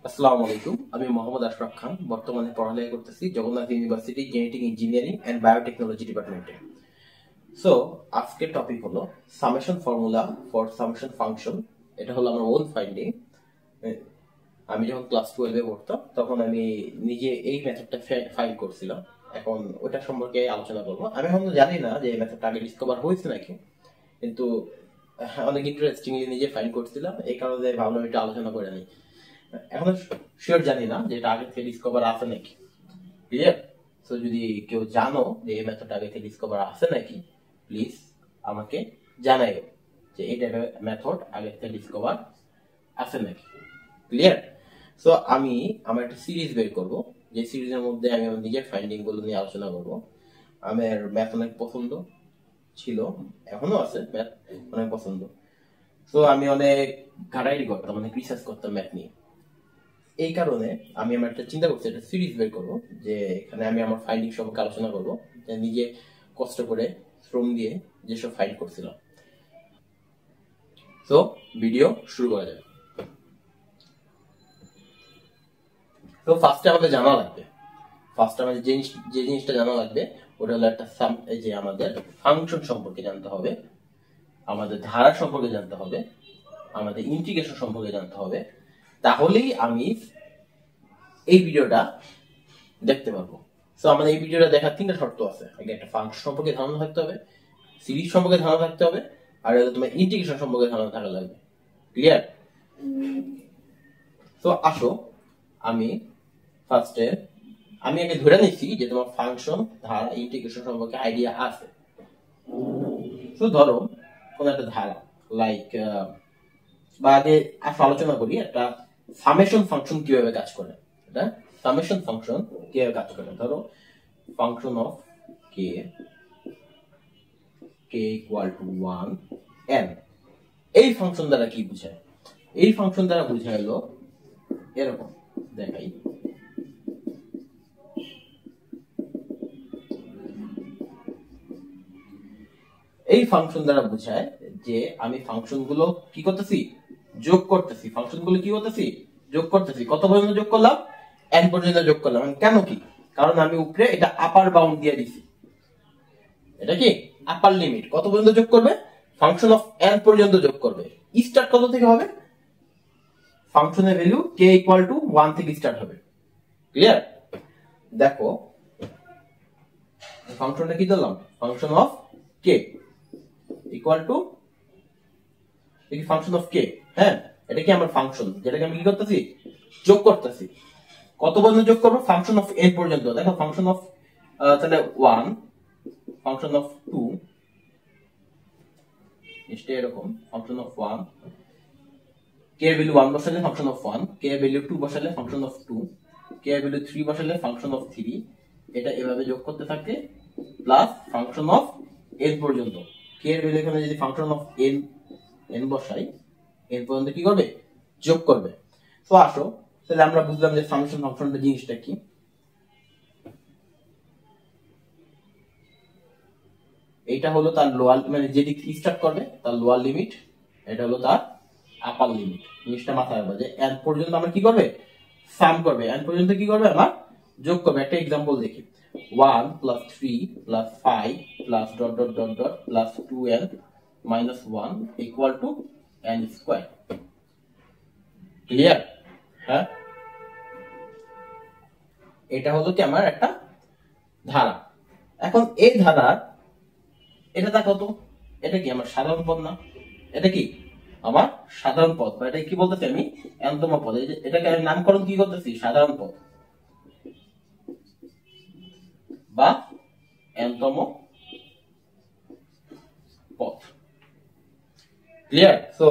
আসসালামু আলাইকুম, আমি মোহাম্মদ আশরাফ খান। বর্তমানে পড়ালেখা করতেছি Jagannath university genetic engineering and biotechnology ডিপার্টমেন্টে। সো আজকের টপিক হলো summation formula for summation function. এটা হলো আমার ওন ফাইন্ডিং। আমি যখন ক্লাস 12-এ পড়তাম তখন আমি নিজে এই মেথডটা ফাইন্ড করছিলাম। এখন ওটা সম্পর্কে আলোচনা করবো। আমি এখন জানি না যে এই মেথডটা আগে ডিসকভার হয়েছে নাকি, কিন্তু অনেক ইন্টারেস্টিংলি নিজে ফাইন্ড করছিলাম, এই কারণে ভাবলাম এটা আলোচনা করে নিই। এখনো শিওর জানি না যে এটা আগে থেকে ডিসকভার আছে নাকি। ক্লিয়ার? সো যদি কেউ জানো যে এই মেথডটা আগে থেকে ডিসকভার আছে নাকি, প্লিজ আমাকে জানাইও যে এই টাইপের মেথড আগে থেকে ডিসকভার আছে নাকি। ক্লিয়ার? সো আমি আমার একটা সিরিজ বের করব, যে সিরিজের মধ্যে আমি আমার নিজের ফাইন্ডিং গুলো নিয়ে আলোচনা করব। আমার ম্যাথ অনেক পছন্দ ছিল, এখনো আছে ম্যাথ অনেক পছন্দ। সো আমি অনেক ঘাটাঘাটি করতাম, অনেক রিসার্চ করতাম ম্যাথ নিয়ে। এই কারণে আমি আমার একটা চিন্তা করছি, একটা সিরিজ বের করবো, যে এখানে আমি আমার ফাইন্ডিং সম্পর্কে আলোচনা করবো, যে নিজে কষ্ট করে শ্রম দিয়ে যেসব ফাইন্ড করছিলাম। তো ভিডিও শুরু করা যাবে। তো ফার্স্টে আমাদের জানা লাগবে, ফার্স্টে আমাদের যে জিনিসটা জানা লাগবে ওটা হলো একটা এই যে আমাদের ফাংশন সম্পর্কে জানতে হবে, আমাদের ধারা সম্পর্কে জানতে হবে, আমাদের ইন্টিগ্রেশন সম্পর্কে জানতে হবে। তাহলেই আমি এই ভিডিওটা দেখতে পারবো। সো আমাদের এই ভিডিওটা দেখার তিনটা শর্ত আছে। আগে একটা ফাংশন সম্পর্কে ধারণা থাকতে হবে, সিরিজ সম্পর্কে ধারণা থাকতে হবে, আর তোমার ইন্টিগ্রেশন সম্পর্কে ধারণা থাকা লাগবে। ক্লিয়ার? তো আসো আমি ফার্স্টে আমি আগে ধরে নিচ্ছি যে তোমার ফাংশন, ধারা, ইন্টিগ্রেশন সম্পর্কে আইডিয়া আছে। তো ধরো কোন একটা ধারা লাইক বা আগে আলোচনা করি একটা সামেশন ফাংশন কিভাবে কাজ করে। এটা সামেশন ফাংশন কিভাবে কাজ করে। ধরো function of K equal to 1 n। এই ফাংশন দ্বারা কি বোঝায়? এই ফাংশন দ্বারা বোঝায় হলো এরকম, দেখাই। এই ফাংশন দ্বারা বোঝায় যে আমি ফাংশন গুলো কি করতেছি, যোগ করতেছি। ফাংশন গুলো কি করতেছি, যোগ করতেছি। কত পর্যন্ত যোগ করলাম? n পর্যন্ত যোগ করলাম। কেন কি? কারণ আমি উপরে এটা আপার বাউন্ড দিয়ে দিছি। এটা কি আপার লিমিট। কত পর্যন্ত যোগ করবে? ফাংশন অফ n পর্যন্ত যোগ করবে। স্টার্ট কত থেকে হবে? ফাংশনের ভ্যালু k ইকুয়াল টু 1 থেকে স্টার্ট হবে। ক্লিয়ার? দেখো ফাংশনটা কি দিলাম, function of k equal to function of k। হ্যাঁ, এটা কি আমার ফাংশন, যেটাকে আমি কি করতেছি, যোগ করতেছি। কত পর্যন্ত যোগ করবো? ফাংশন অফ n পর্যন্ত। দেখো ফাংশন অফ তাহলে 1, ফাংশন অফ 2, নিশ্চয়ই এরকম ফাংশন অফ 1, k এর ভ্যালু 1 বসালে ফাংশন অফ 1, k এর ভ্যালু 2 বসালে ফাংশন অফ 2, k এর ভ্যালু 3 বসালে ফাংশন অফ 3। এটা এভাবে যোগ করতে থাকে প্লাস ফাংশন অফ n পর্যন্ত। k এর ভ্যালু এখানে যদি ফাংশন অফ n বসাই, n পর্যন্ত কি করবে, যোগ করবে। তো আসো তাহলে আমরা বুঝলাম যে সামেশন ফাংশনটা জিনিসটা কি। এটা হলো তার লোয়ার, মানে যেদিক স্টার্ট করবে তার লোয়ার লিমিট, এটা হলো তার আপার লিমিট। জিনিসটা মাথায় রাখবে যে n পর্যন্ত আমরা কি করবে, সাম করবে। n পর্যন্ত কি করবে, আমার যোগ করবে। একটা एग्जांपल দেখি, 1 + 3 + 5 + dot dot dot dot plus 2n - 1 equal to n square. Clear? হ্যাঁ, এটা হলো কি আমার একটা ধারা। এখন এই ধারার এটা দেখো তো, এটা কি আমার সাধারণ পদ না? এটা কি আমার সাধারণ পদ, বা এটা কি বলতেছি আমি, এনতম পদ। এটাকে আমি নামকরণ কি করতেছি, সাধারণ পদ বা এনতম পদ। ক্লিয়ার? সো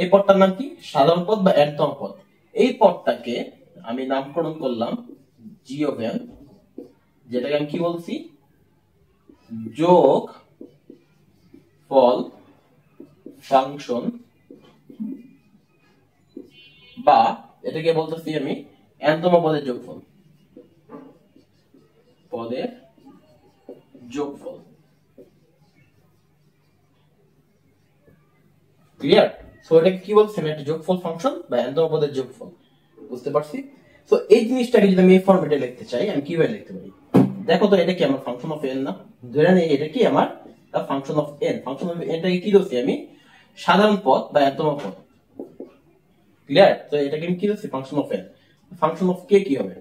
এই পদটার নাম কি, সাধারণ পদ বা এনতম পদ। এই পদটাকে আমি নামকরণ করলাম g অফ n, যেটাকে আমি কি বলছি, যোগ ফল ফাংশন, বা এটাকে বলতেছি আমি এনতম পদের যোগফল, পদের যোগফল। ক্লিয়ার? সো এটাকে কি বলছি, আমি একটা যোগফল ফাংশন বা এনতম পদের যোগফল। বুঝতে পারছি? সো এই জিনিসটাকে যদি আমি এই ফরম্যাটে লিখতে চাই আমি কিভাবে লিখতে পারি? দেখো তো এটা কি আমার ফাংশন অফ এন না? ধরে নেই এটা কি আমার function of N. Function of এনটাকে কি ধরছি আমি? সাধারণ পদ বা এনতম পদ। ক্লিয়ার? তো এটাকে আমি কি ধরছি? Function of N. Function of K কি হবে?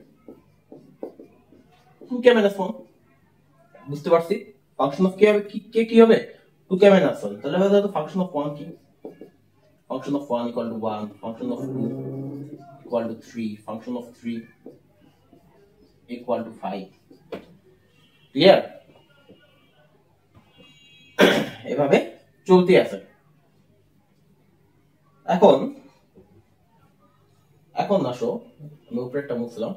2k - 1। বুঝতে পারছি? ফাংশন অফ কে হবে কে কি হবে? 2k - 1। তাহলে আমাদের তো ফাংশন অফ 1 কি? Function of 1 equal to 1, function of 2 equal to 3, function of 3 equal to 5. Clear? এভাবে চলতে আছে। এখন আসো আমি উপরেরটা মুছলাম।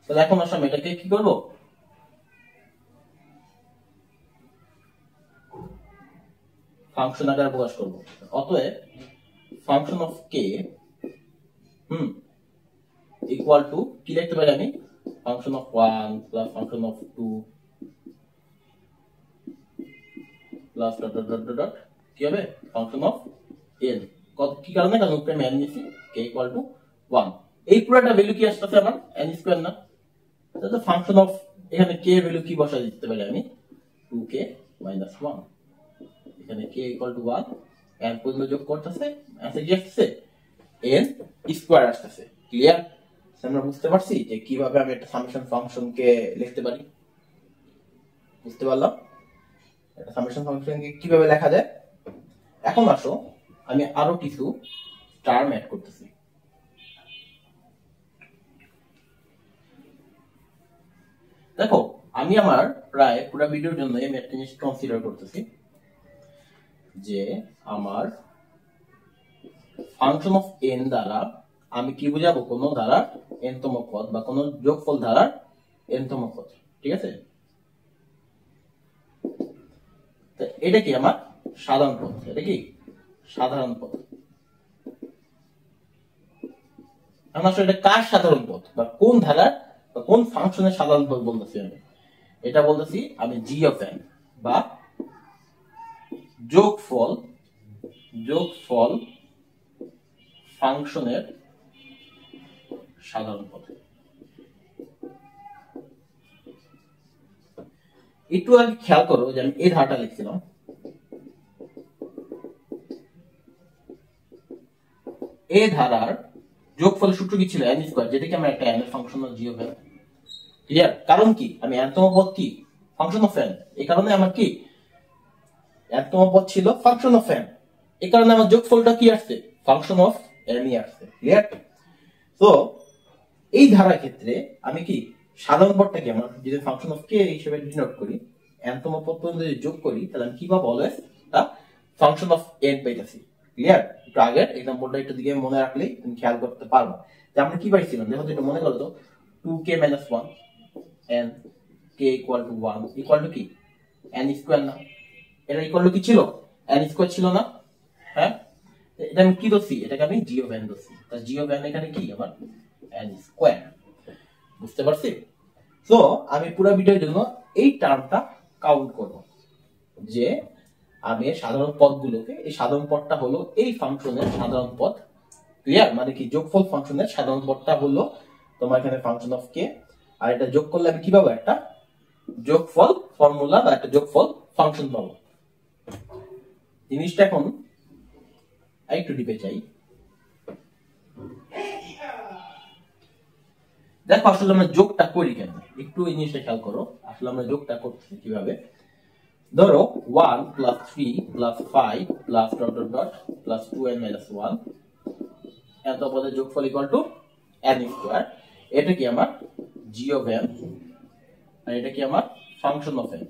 তাহলে এখন আসো আমি এটাকে কি করব? ফাংশন আকারে প্রকাশ করব। অতএব function of K equal to কি লিখতে পারি আমি? Function of 1 plus function of 2 plus dot dot dot dot কি হবে? Function of n। কত কি কারণে? কারণ উপরে আমি n নিছি k ইকুয়াল টু 1। এই পুরোটা ভ্যালু কি আসছে আমার? n স্কয়ার না? তাহলে ফাংশন অফ এখানে k ভ্যালু কি বসাই দিতে পারি আমি? 2k - 1। এখানে k ইকুয়াল টু 1 n পর্যন্ত যোগ করতেছে অ্যান্সার কি আসছে? n স্কয়ার আসছে। ক্লিয়ার? আমরা বুঝতে পারছি যে কিভাবে আমি একটা সামেশন ফাংশনকে লিখতে পারি। বুঝতে পারলাম একটা সামেশন ফাংশনকে কিভাবে লেখা যায়। এখন আসো আমি আরো কিছু টার্ম অ্যাড করতেছি। দেখো আমি আমার প্রায় পুরো ভিডিওর জন্য আমি একটা জিনিস কনসিডার করতেছি যে আমার ফাংশন অফ n দ্বারা আমি কি বুঝাবো? কোন ধারার nতম পদ বা কোন যোগফল ধারার nতম পদ। ঠিক আছে? এটা কি আমার সাধারণ পদ। এটা কি সাধারণ পদ। এখন আসলে এটা কার সাধারণ পদ বা কোন ধারার বা কোন ফাংশনের সাধারণ পদ বলতেছি আমি? এটা বলতেছি আমি g অফ n বা যোগফল ফাংশনের সাধারণ পদ। একটু আগে খেয়াল করো যে আমি এই ধারাটা লিখছিলাম। এই ধারার যোগফল সূত্র কি ছিল? n স্কয়ার, যেটাকে আমরা একটা n এর function g of n। Clear? কারণ কি? আমি nতম পদ কি? Function of n। এই কারণে আমার কি nতম পদ ছিল ফাংশন অফ n। এই কারণে আমার যোগফলটা কি আসছে? ফাংশন অফ n ই আসছে। ক্লিয়ার? তো এই ধারার ক্ষেত্রে আমি কি সাধারণ পদটাকে আমরা যদি ফাংশন অফ k হিসেবে ডিনোট করি, nতম পদ পর্যন্ত যদি যোগ করি তাহলে আমি কি পাবো? অলওয়েজ তা ফাংশন অফ n পাইতাছি। ক্লিয়ার? একটু আগের एग्जांपलটা একটু দিকে মনে রাখলে তুমি খেয়াল করতে পারবে যে আমরা কি পাইছিলাম। দেখো তো একটু মনে করো তো 2k - 1 n k equal to 1 equal to কি n স্কয়ার না? এটা ইকুয়াল টু কি ছিল? n স্কয়ার ছিল না? হ্যাঁ, এটা আমি কি ধরছি? এটাকে আমি g অফ n ধরছি। তাহলে g অফ n এখানে কি আমার n স্কয়ার। বুঝতে পারছি? সো আমি পুরো ভিডিওর জন্য এই টার্মটা কাউন্ট করব যে আমি সাধারণ পদগুলোকে, এই সাধারণ পদটা হলো এই ফাংশনের সাধারণ পদ। ক্লিয়ার? মানে কি যোগফল ফাংশনের সাধারণ পদটা হলো তোমার এখানে ফাংশন অফ কে, আর এটা যোগ করলে আমি কি পাবো? একটা যোগফল ফর্মুলা বা একটা যোগফল ফাংশন পাবো। জিনিসটা এখন একটু ডিপে যাই। দেখো আসলে আমরা যোগটা করি কেন, একটু এই জিনিসটা খেয়াল করো। আসলে আমরা যোগটা করতেছি কিভাবে? ধরো 1 plus 3 plus 5 plus dot dot dot plus 2n minus 1 এত পদের যোগফল ইকুয়াল টু n স্কয়ার। এটা কি আমার g অফ n আর এটা কি আমার ফাংশন অফ n।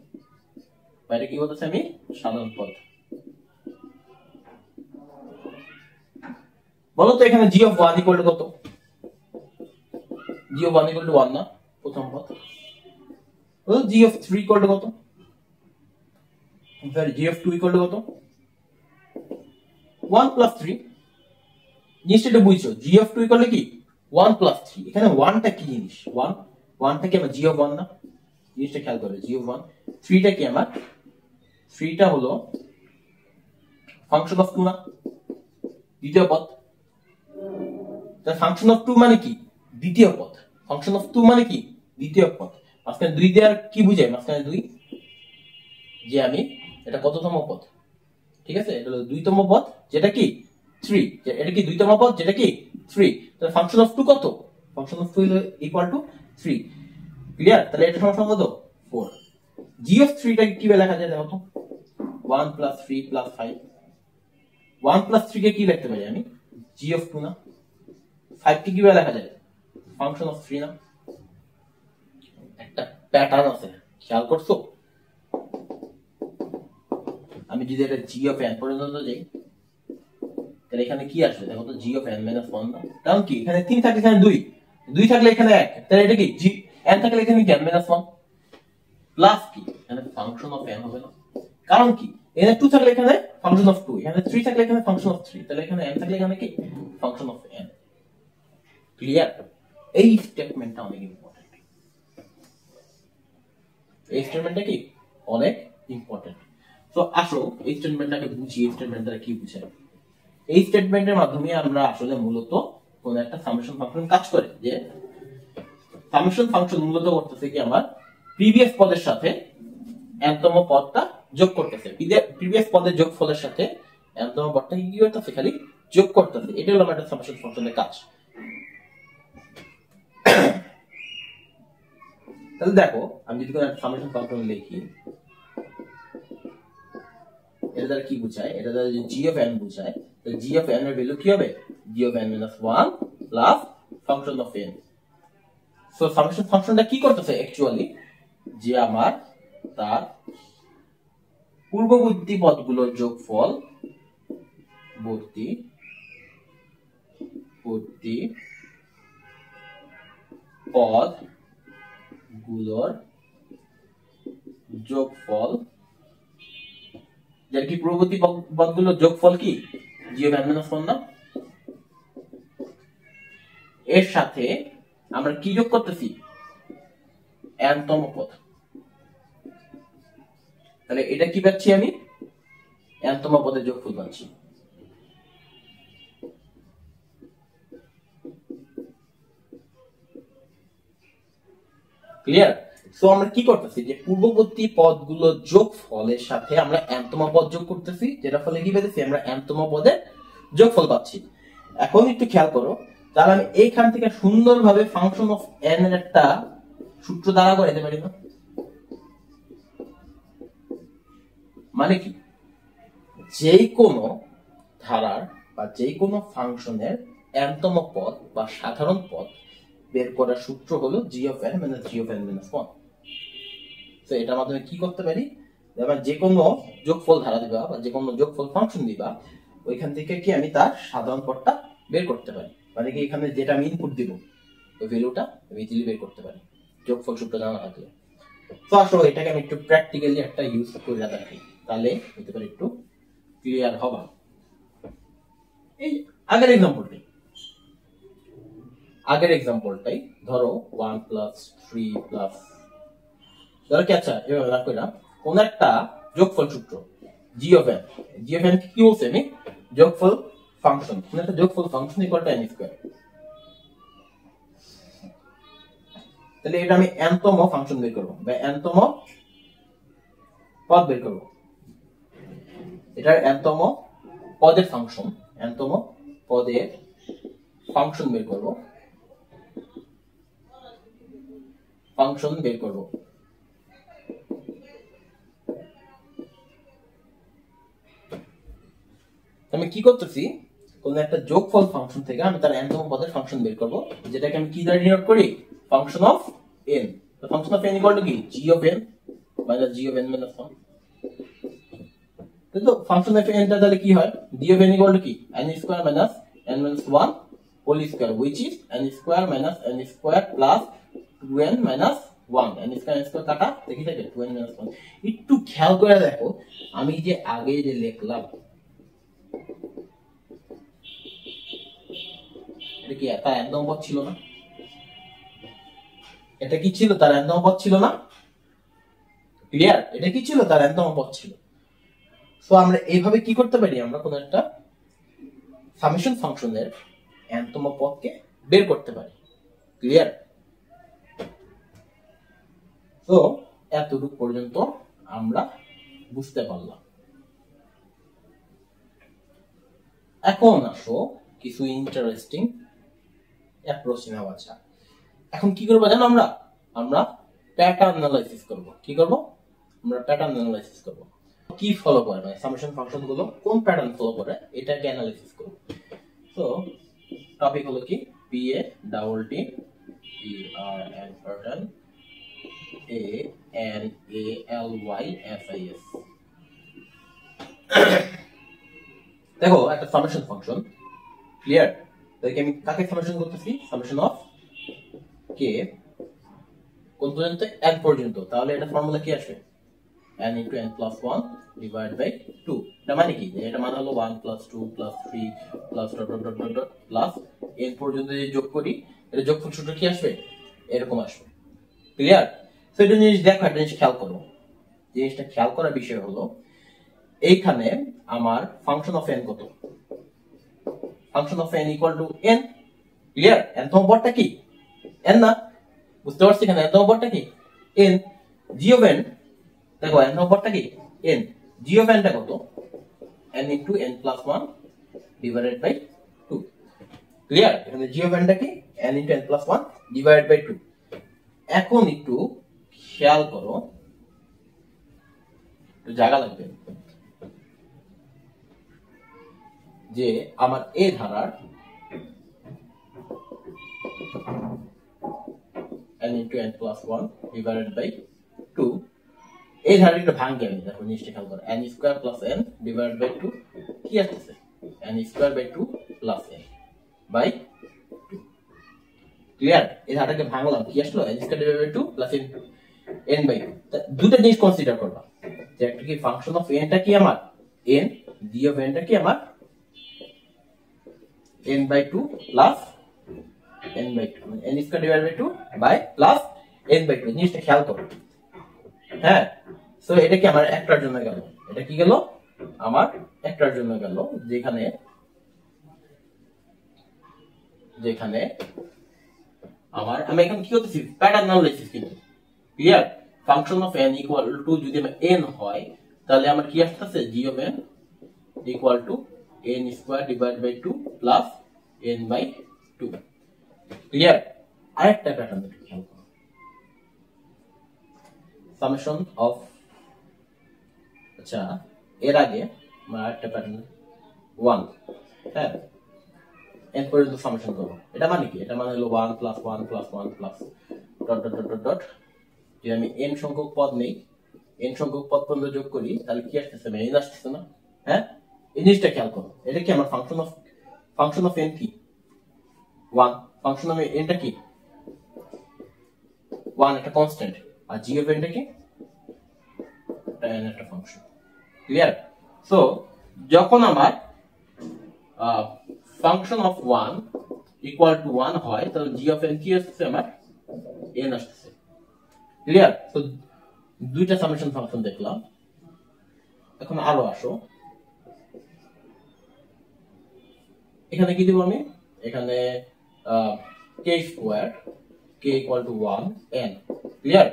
বা এটা কি বলতেছে আমি সাধারণ পদ। বলো তো এখানে g অফ 1 ইকুয়াল টু কত? g অফ 1 ইকুয়াল টু 1 না? প্রথম পদ। বলো g অফ 3 ইকুয়াল টু কত? g of 2 equal to কত? 1 plus 3। জিনিসটা বুঝছো? g of 2 equal to কি 1 plus 3। এখানে 1 টা কি জিনিস? 1 টা কি আমার g of 1 না? জিনিসটা খেয়াল করো, g of 1। 3 টা কি আমার? 3 টা হলো ফাংশন অফ 2 না? দ্বিতীয় পদ। তাহলে ফাংশন অফ 2 মানে কি? দ্বিতীয় পদ। ফাংশন অফ 2 মানে কি? দ্বিতীয় পদ। মাঝখানে 2 দেওয়ার কি বুঝায়? মাঝখানে 2 যে আমি এটা কততম পদ? ঠিক আছে, এটা হলো 2তম পদ, যেটা কি 3। এটা কি 2তম পদ, যেটা কি 3। তাহলে ফাংশন অফ 2 কত? Function of 2 equal to 3। Clear? তাহলে এটা সমান কত? 4। g অফ 3 টা কিভাবে লেখা যায় দেখো তো? 1 প্লাস 3 প্লাস 5। 1 প্লাস 3 কে কি লিখতে পারি আমি? g অফ 2 না? 5 কে কিভাবে লেখা যায়? ফাংশন অফ 3 না? একটা প্যাটার্ন আছে, খেয়াল করছো? আমি যদি এটা g অফ n পর্যন্ত যাই, তাহলে এখানে কি আসবে দেখো তো? g অফ n মাইনাস 1 না? কারণ কি এখানে 3 থাকলে এখানে 2, 2 থাকলে এখানে 1, তাহলে এটা কি g n থাকলে এখানে কি n মাইনাস 1 প্লাস কি এখানে ফাংশন অফ n হবে না? কারণ কি এখানে 2 থাকলে এখানে ফাংশন অফ 2, এখানে 3 থাকলে এখানে ফাংশন অফ 3, তাহলে এখানে n থাকলে এখানে কি ফাংশন অফ n। ক্লিয়ার? এই স্টেটমেন্টটা অনেক ইম্পর্টেন্ট। এই স্টেটমেন্টটা কি অনেক ইম্পর্টেন্ট। তো আসো এই স্টেটমেন্টটাকে বুঝি, এই স্টেটমেন্টটা কি বোঝায়। এই স্টেটমেন্টের মাধ্যমে আমরা আসলে মূলত কোন একটা সামেশন ফাংশন কাজ করে, যে সামেশন ফাংশন মূলত করতেছে কি আমার প্রিভিয়াস পদের সাথে nতম পদটা যোগ করতেছে। প্রিভিয়াস পদের যোগফলের সাথে nতম পদটা কি করতেছে? খালি যোগ করতেছে। এটা হলো একটা সামেশন ফাংশনের কাজ। তাহলে দেখো আমি যদি কোনো একটা সামেশন ফাংশন লিখি, এটা দ্বারা কি বোঝায়? এটা দ্বারা যে g অফ n বোঝায়, তাহলে g অফ n এর ভ্যালু কি হবে? g of n minus 1 plus function of n। So summation ফাংশনটা কি করতেছে অ্যাকচুয়ালি? যে আমার তার পূর্ববর্তী পদগুলোর যোগফল পূর্ববর্তী পদগুলোর যোগফল, যার কি পূর্ববর্তী পদগুলোর যোগফল কি g অফ n minus 1 না? এর সাথে আমরা কি যোগ করতেছি? nতম পদ। তাহলে এটা কি পাচ্ছি আমি? nতম পদের যোগফল পাচ্ছি। ক্লিয়ার? সো আমরা কি করতেছি? যে পূর্ববর্তী পদগুলোর যোগফলের সাথে আমরা nতম পদ যোগ করতেছি, যেটা ফলে কি পেতেছি? আমরা nতম পদের যোগফল পাচ্ছি। এখন একটু খেয়াল করো, তাহলে আমি এইখান থেকে সুন্দরভাবে ফাংশন অফ n এর একটা সূত্র দ্বারা করাইতে পারি না? মানে কি যেই কোনো ধারার বা যেই কোনো ফাংশনের nতম পদ বা সাধারণ পদ বের করার সূত্র হলো g of n minus g of n minus 1। তো এটার মাধ্যমে কি করতে পারি? যেমন যে কোনো যোগফল ধারা দিবা বা যে কোনো যোগফল ফাংশন দিবা, ওইখান থেকে কি আমি তার সাধারণ পদটা বের করতে পারি। মানে কি এখানে যেটা আমি ইনপুট দিব ওই ভ্যালুটা আমি ইজিলি বের করতে পারি যোগফল সূত্র জানা থাকলে। তো আসলে এটাকে আমি একটু প্র্যাকটিক্যালি একটা ইউজ করে রাখি, তাহলে হতে পারে একটু ক্লিয়ার হবা। এই আগের এক্সাম্পলটাই ধরো 1 প্লাস 3 প্লাস, ধরো কি আচ্ছা এভাবে রাখো না, কোন একটা যোগফল সূত্র g অফ n কি বলছে আমি? যোগফল ফাংশন। কোন একটা যোগফল function equal to n square. তাহলে এটা আমি nতম ফাংশন বের করব বা nতম পদ বের করব। এটার nতম পদের ফাংশন বের করব। আমি কি করতেছি? কোন একটা যোগফল ফাংশন থেকে আমি তার nতম পদের ফাংশন বের করব, যেটাকে আমি কি দ্বারা ডিনোট করি? Function of n। তো function of n equal to কি? g of n minus g of n minus 1। তো ফাংশন অফ n টা তাহলে কি হয়? g of n equal to কি? n square minus n minus 1 whole square, which is n square minus n square plus 2n minus 1। n square কাটা দেখি থাকে 2n minus 1। একটু খেয়াল করে দেখো, আমি যে আগে যে লিখলাম এটা কি তার একদম পদ ছিল না? এটা কি ছিল? তার একদম পদ ছিল না? ক্লিয়ার? এটা কি ছিল? তার একদম পদ ছিল। সো আমরা এইভাবে কি করতে পারি? আমরা কোন একটা সামেশন ফাংশনের n তম পদকে বের করতে পারি। ক্লিয়ার? তো এতটুকু পর্যন্ত আমরা বুঝতে পারলাম। এখন আসো কিছু ইন্টারেস্টিং অ্যাপ্রোচ নেওয়া যাক। এখন কি করবো জানো, আমরা প্যাটার্ন অ্যানালাইসিস করব। কি করব? আমরা প্যাটার্ন অ্যানালাইসিস করব। কি ফলো করে, মানে সামেশন ফাংশন গুলো কোন প্যাটার্ন ফলো করে এটাকে অ্যানালাইসিস করব। তো টপিক হলো কি, P A double T E R N pattern A N A L Y S I S. দেখো একটা সামেশন ফাংশন। ক্লিয়ার? তাহলে আমি কাকে সামেশন করতেছি? সামেশন অফ কে কোন পর্যন্ত? n পর্যন্ত। তাহলে এটা ফর্মুলা কি আসবে? n into n plus 1 divided by 2। এটা মানে কি? এটা মানে হলো 1 plus 2 plus 3 plus dot dot dot dot dot plus n পর্যন্ত যদি যোগ করি, এটা যোগফল সূত্র কি আসবে? এরকম আসবে। ক্লিয়ার? সো এটা জিনিস দেখো, একটা জিনিস খেয়াল করো। জিনিসটা খেয়াল করার বিষয় হলো, এইখানে আমার ফাংশন অফ n কত? Function of n equal to n। Clear? n তম পদটা কি? n না? বুঝতে পারছি এখানে n তম পদটা কি? n। g of n, দেখো n তম পদটা কি? n। g of n টা কত? n into n plus 1 divided by 2। Clear? এখানে g of n টা কি? n into n plus 1 divided by 2। এখন একটু খেয়াল করো, একটু জায়গা লাগবে, যে আমার এ ধারার n into n plus 1 divided by 2, এই ধারাটা একটু ভাঙবে। আমি দেখো জিনিসটা খেয়াল করো, n square plus n divided by 2 কি আসছে? n square by 2 plus n by 2। Clear? এই ধারাটাকে ভাঙলাম, কি আসলো? n square divided by 2 plus n by 2। দুটো জিনিস কনসিডার করবা, যে একটা কি ফাংশন অফ n টা কি আমার n, g অফ n টা কি আমার n by 2 plus n by 2, n square divided by 2 by plus n by 2। জিনিসটা খেয়াল করো। হ্যাঁ, সো এটা কি আমার একটার জন্য গেল? এটা কি গেল? আমার একটার জন্য গেল, যেখানে আমার আমি এখন কি করতেছি? Pattern analysis. কিন্তু clear? Function of n equal to যদি আমার n হয়, তাহলে আমার কি আসছে? g of n equal to n square divided by 2 plus n by 2। Clear? আরেকটা প্যাটার্ন খেয়াল করো, সামেশন অফ, আচ্ছা এর আগে আমরা একটা প্যাটার্ন 1, হ্যাঁ n পর্যন্ত সামেশন করব। এটা মানে কি? এটা মানে হলো 1 plus 1 plus 1 plus dot dot dot dot dot. যদি আমি n সংখ্যক পদ নেই, n সংখ্যক পদ পর্যন্ত যোগ করি, তাহলে কি আসতেছে? n আসতেছে না? হ্যাঁ, এই জিনিসটা খেয়াল করো। এটা কি আমার ফাংশন অফ n কি 1, ফাংশন অফ n টা কি 1, একটা কনস্ট্যান্ট, আর g অফ n টা কি n একটা ফাংশন। ক্লিয়ার? সো যখন আমার ফাংশন অফ 1 ইকুয়াল টু 1 হয়, তাহলে g অফ n কি আসছে? আমার n আসছে। ক্লিয়ার? তো দুইটা সামেশন ফাংশন দেখলাম। এখন আরো আসো, এখানে কি দেব আমি? এখানে k square k equal to 1 n। Clear?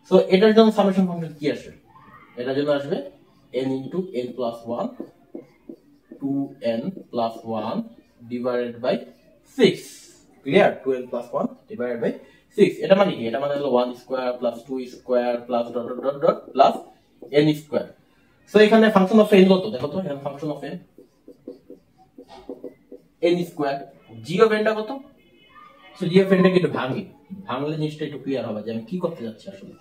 So এটার জন্য সামেশন ফাংশন কি আসবে? এটার জন্য আসবে n into n plus 1 2n plus 1 divided by 6। Clear? 2n plus 1 divided by 6। এটা মানে কি? এটা মানে হলো 1 square plus 2 square plus dot dot dot dot plus n square. So এখানে ফাংশন অফ n কত? দেখো তো, এখানে function of n square. g of n টা কত? সো g অফ n টা একটু ভাঙলে জিনিসটা একটু ক্লিয়ার হবে যে আমি কি করতে যাচ্ছি আসলে।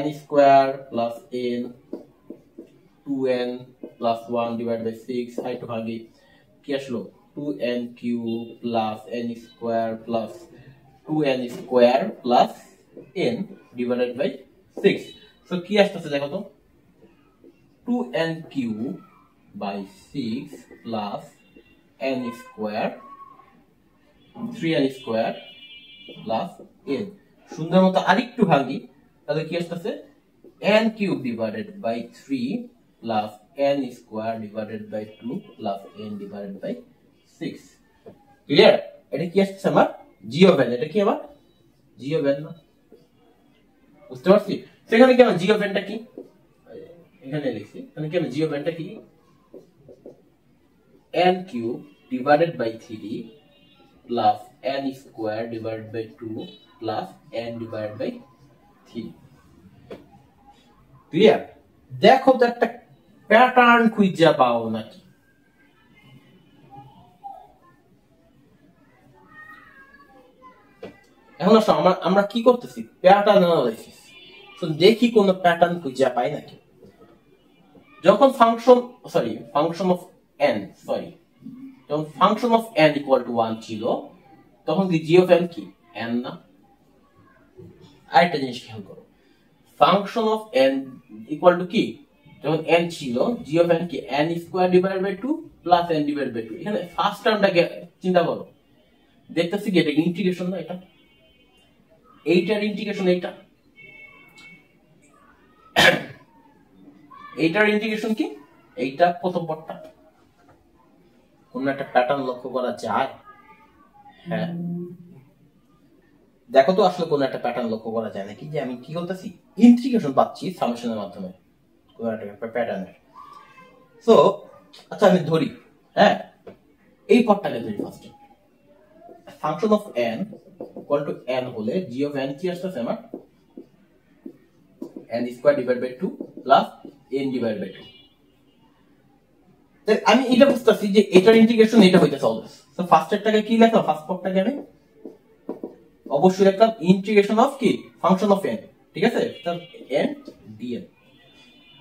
n square plus n 2n plus 1 divide by 6, আর একটু ভাঙি, কি আসলো? 2n cube plus n square plus 2n square plus n divided by 6। So কি আসতেছে দেখো তো, 2n cube by 6 plus n square 3n square plus n। সুন্দর মতো আরেকটু ভাঙি, তাহলে কি আসতেছে? n cube divided by 3 plus n square divided by 2 plus n divided by 6। Clear? এটা কি আসছে আমার জি অফ n, এটা কি আমার জি অফ n না? বুঝতে পারছি? সেখানে কি আমার জি অফ n টা কি, এখানে লিখছি, এখানে কি আমার জি অফ n টা কি, n cube divided by 3 plus n square divided by 2 plus n divided by 3। Clear? দেখো তো একটা প্যাটার্ন খুঁজে পাও নাকি? এখন আসো আমরা কি করতেছি, প্যাটার্ন অ্যানালাইসিস। তো দেখি কোন প্যাটার্ন খুঁজে পাই নাকি। যখন ফাংশন অফ n যখন function of n equal to 1 ছিল, তখন কি জি অফ n কি n না? আরেকটা জিনিস খেয়াল করো, function of n equal to কি, যখন n ছিল জি অফ n কি n square divided by 2 plus n divided by 2। এখানে ফার্স্ট টার্মটাকে চিন্তা করো, দেখতেছি কি এটা ইন্টিগ্রেশন না, এইটার ইন্টিগ্রেশন, এইটার ইন্টিগ্রেশন কি, এইটা প্রথম পদটা। কোন একটা প্যাটার্ন লক্ষ্য করা যায়? হ্যাঁ, দেখো তো আসলে কোন একটা প্যাটার্ন লক্ষ্য করা যায় নাকি, যে আমি কি করতেছি, ইন্টিগ্রেশন পাচ্ছি সামেশনের মাধ্যমে কোন একটা প্যাটার্নের। সো আচ্ছা আমি ধরি, হ্যাঁ এই পদটাকে ধরি ফার্স্টে, function of n equal to n হলে জি অফ n কি আসছে আমার n square divide by 2 plus n divide by 2। আমি এটা বুঝতেছি যে এটার ইন্টিগ্রেশন এটা হইতেছে অলওয়েজ। সো ফার্স্টেরটাকে কি লিখলাম, ফার্স্ট পদটাকে আমি অবশ্যই লিখলাম ইন্টিগ্রেশন অফ কি ফাংশন অফ n, ঠিক আছে, তাহলে n dn।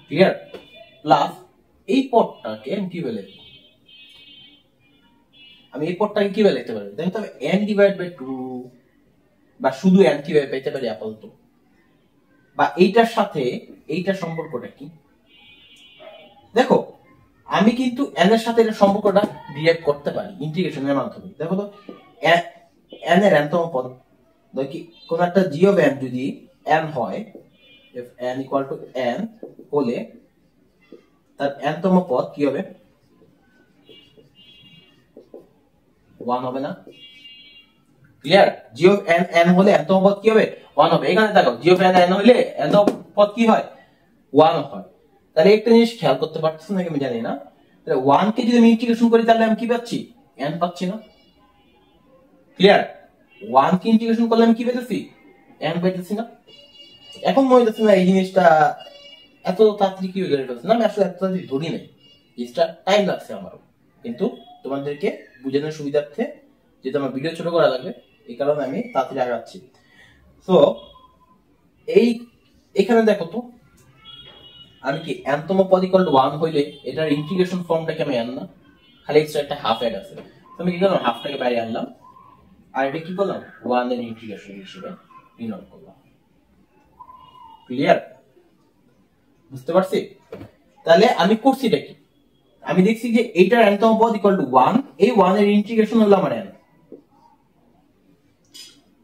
ক্লিয়ার? প্লাস এই পদটাকে আমি কিভাবে লিখব, আমি এই পদটাকে কিভাবে লিখতে পারি, দেখো তবে n ডিভাইড বাই 2 বা শুধু n কিভাবে পেতে পারি আপাতত, বা এইটার সাথে এইটার সম্পর্কটা কি। দেখো আমি কিন্তু n এর সাথে এর সম্পর্কটা ডিরাইভ করতে পারি ইন্টিগ্রেশনের মাধ্যমে। দেখো তো n এর nতম পদ কি, কোন একটা g অফ n যদি n হয়, if n equal to n হলে তার nতম পদ কি হবে, 1 হবে না? ক্লিয়ার? g অফ n হলে nতম পদ কি হবে, 1 হবে। এখানে দেখো g অফ n হলে nতম পদ কি হয়, 1 হয়। তাহলে একটা জিনিস খেয়াল করতে পারতেছ নাকি আমি জানি না, তাহলে 1 কে যদি আমি ইন্টিগ্রেশন করি তাহলে আমি কি পাচ্ছি, n পাচ্ছি না? ক্লিয়ার? 1 কে ইন্টিগ্রেশন করলে আমি কি পেতেছি, n পাইতেছি না? এখন মনে হচ্ছে না এই জিনিসটা এত তাড়াতাড়ি কি হয়ে গেছে, না আমি আসলে এত তাড়াতাড়ি ধরি নাই, জিনিসটা টাইম লাগছে আমারও, কিন্তু তোমাদেরকে বুঝানোর সুবিধার্থে যেহেতু আমার ভিডিও ছোট করা লাগবে এই কারণে আমি তাড়াতাড়ি আগাচ্ছি। সো এখানে দেখো তো আমি কি nতম পদ ইকুয়াল টু 1 হইলে এটার ইন্টিগ্রেশন ফর্মটা কি আমি n না, খালি এক্সট্রা একটা হাফ অ্যাড আছে, তো আমি কি করলাম, হাফটাকে বাইরে আনলাম আর এটা কি করলাম 1 এর ইন্টিগ্রেশন হিসেবে ডিনোট করলাম। ক্লিয়ার? বুঝতে পারছি? তাহলে আমি করছি এটা কি, আমি দেখছি যে এইটার nতম পদ ইকুয়াল টু 1, এই 1 এর ইন্টিগ্রেশন হলো আমার n।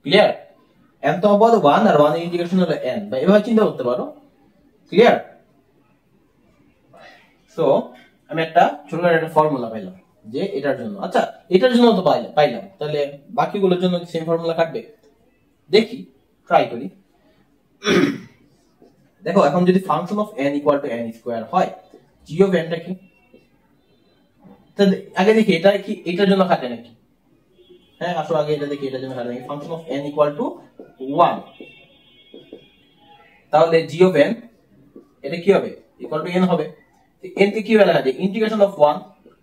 ক্লিয়ার? nতম পদ 1 আর 1 এর ইন্টিগ্রেশন হলো n, বা এভাবে চিন্তা করতে পারো। ক্লিয়ার? সো আমি একটা ছোটখাটো একটা ফর্মুলা পাইলাম যে এটার জন্য, আচ্ছা এটার জন্য তো পাইলাম, তাহলে বাকিগুলোর জন্য কি সেম ফর্মুলা কাটবে, দেখি ট্রাই করি। দেখো এখন যদি function of n equal to n square হয়, g অফ n টা কি, তাহলে আগে দেখি এটা কি এটার জন্য কাটে নাকি। হ্যাঁ আসো আগে এটা দেখি এটার জন্য কাটে নাকি। Function of n equal to 1, তাহলে g অফ n এটা কি হবে, ইকুয়াল টু n হবে। n কে কি বলা হয়, ইন্টিগ্রেশন অফ 1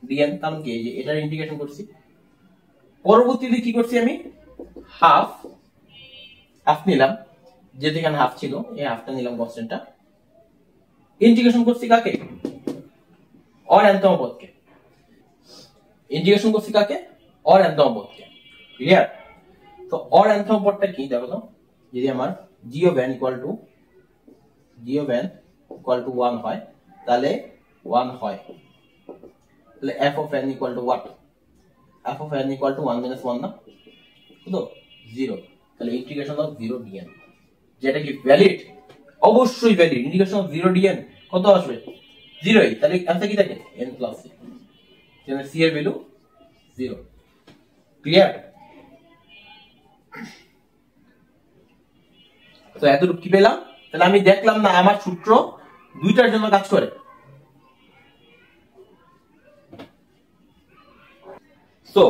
dn, কারণ কি এই যে এটার ইন্টিগ্রেশন করছি, পরবর্তীতে কি করছি আমি হাফ নিলাম, যেহেতু এখানে হাফ ছিল এই হাফটা নিলাম কনস্ট্যান্টটা, ইন্টিগ্রেশন করছি কাকে, অর nতম পদকে, ইন্টিগ্রেশন করছি কাকে, অর nতম পদকে। ক্লিয়ার? তো অর nতম পদটা কি দেখো তো, যদি আমার g of n equal to 1 হয় তাহলে 1 হয়, তাহলে f of n equal two what, f of n equal to 1 minus 1 না, তো 0, তাহলে ইন্টিগ্রেশন অফ 0 dn, যেটা কি ভ্যালিড, অবশ্যই ভ্যালিড। ইন্টিগ্রেশন অফ 0 dn কত আসবে, 0ই, তাহলে অ্যান্সার কি থাকে n প্লাস c, যেখানে c এর ভ্যালু 0। ক্লিয়ার? তো এতটুকু কি পেলাম? তাহলে আমি দেখলাম না আমার সূত্র দুইটার জন্য কাজ করে। তো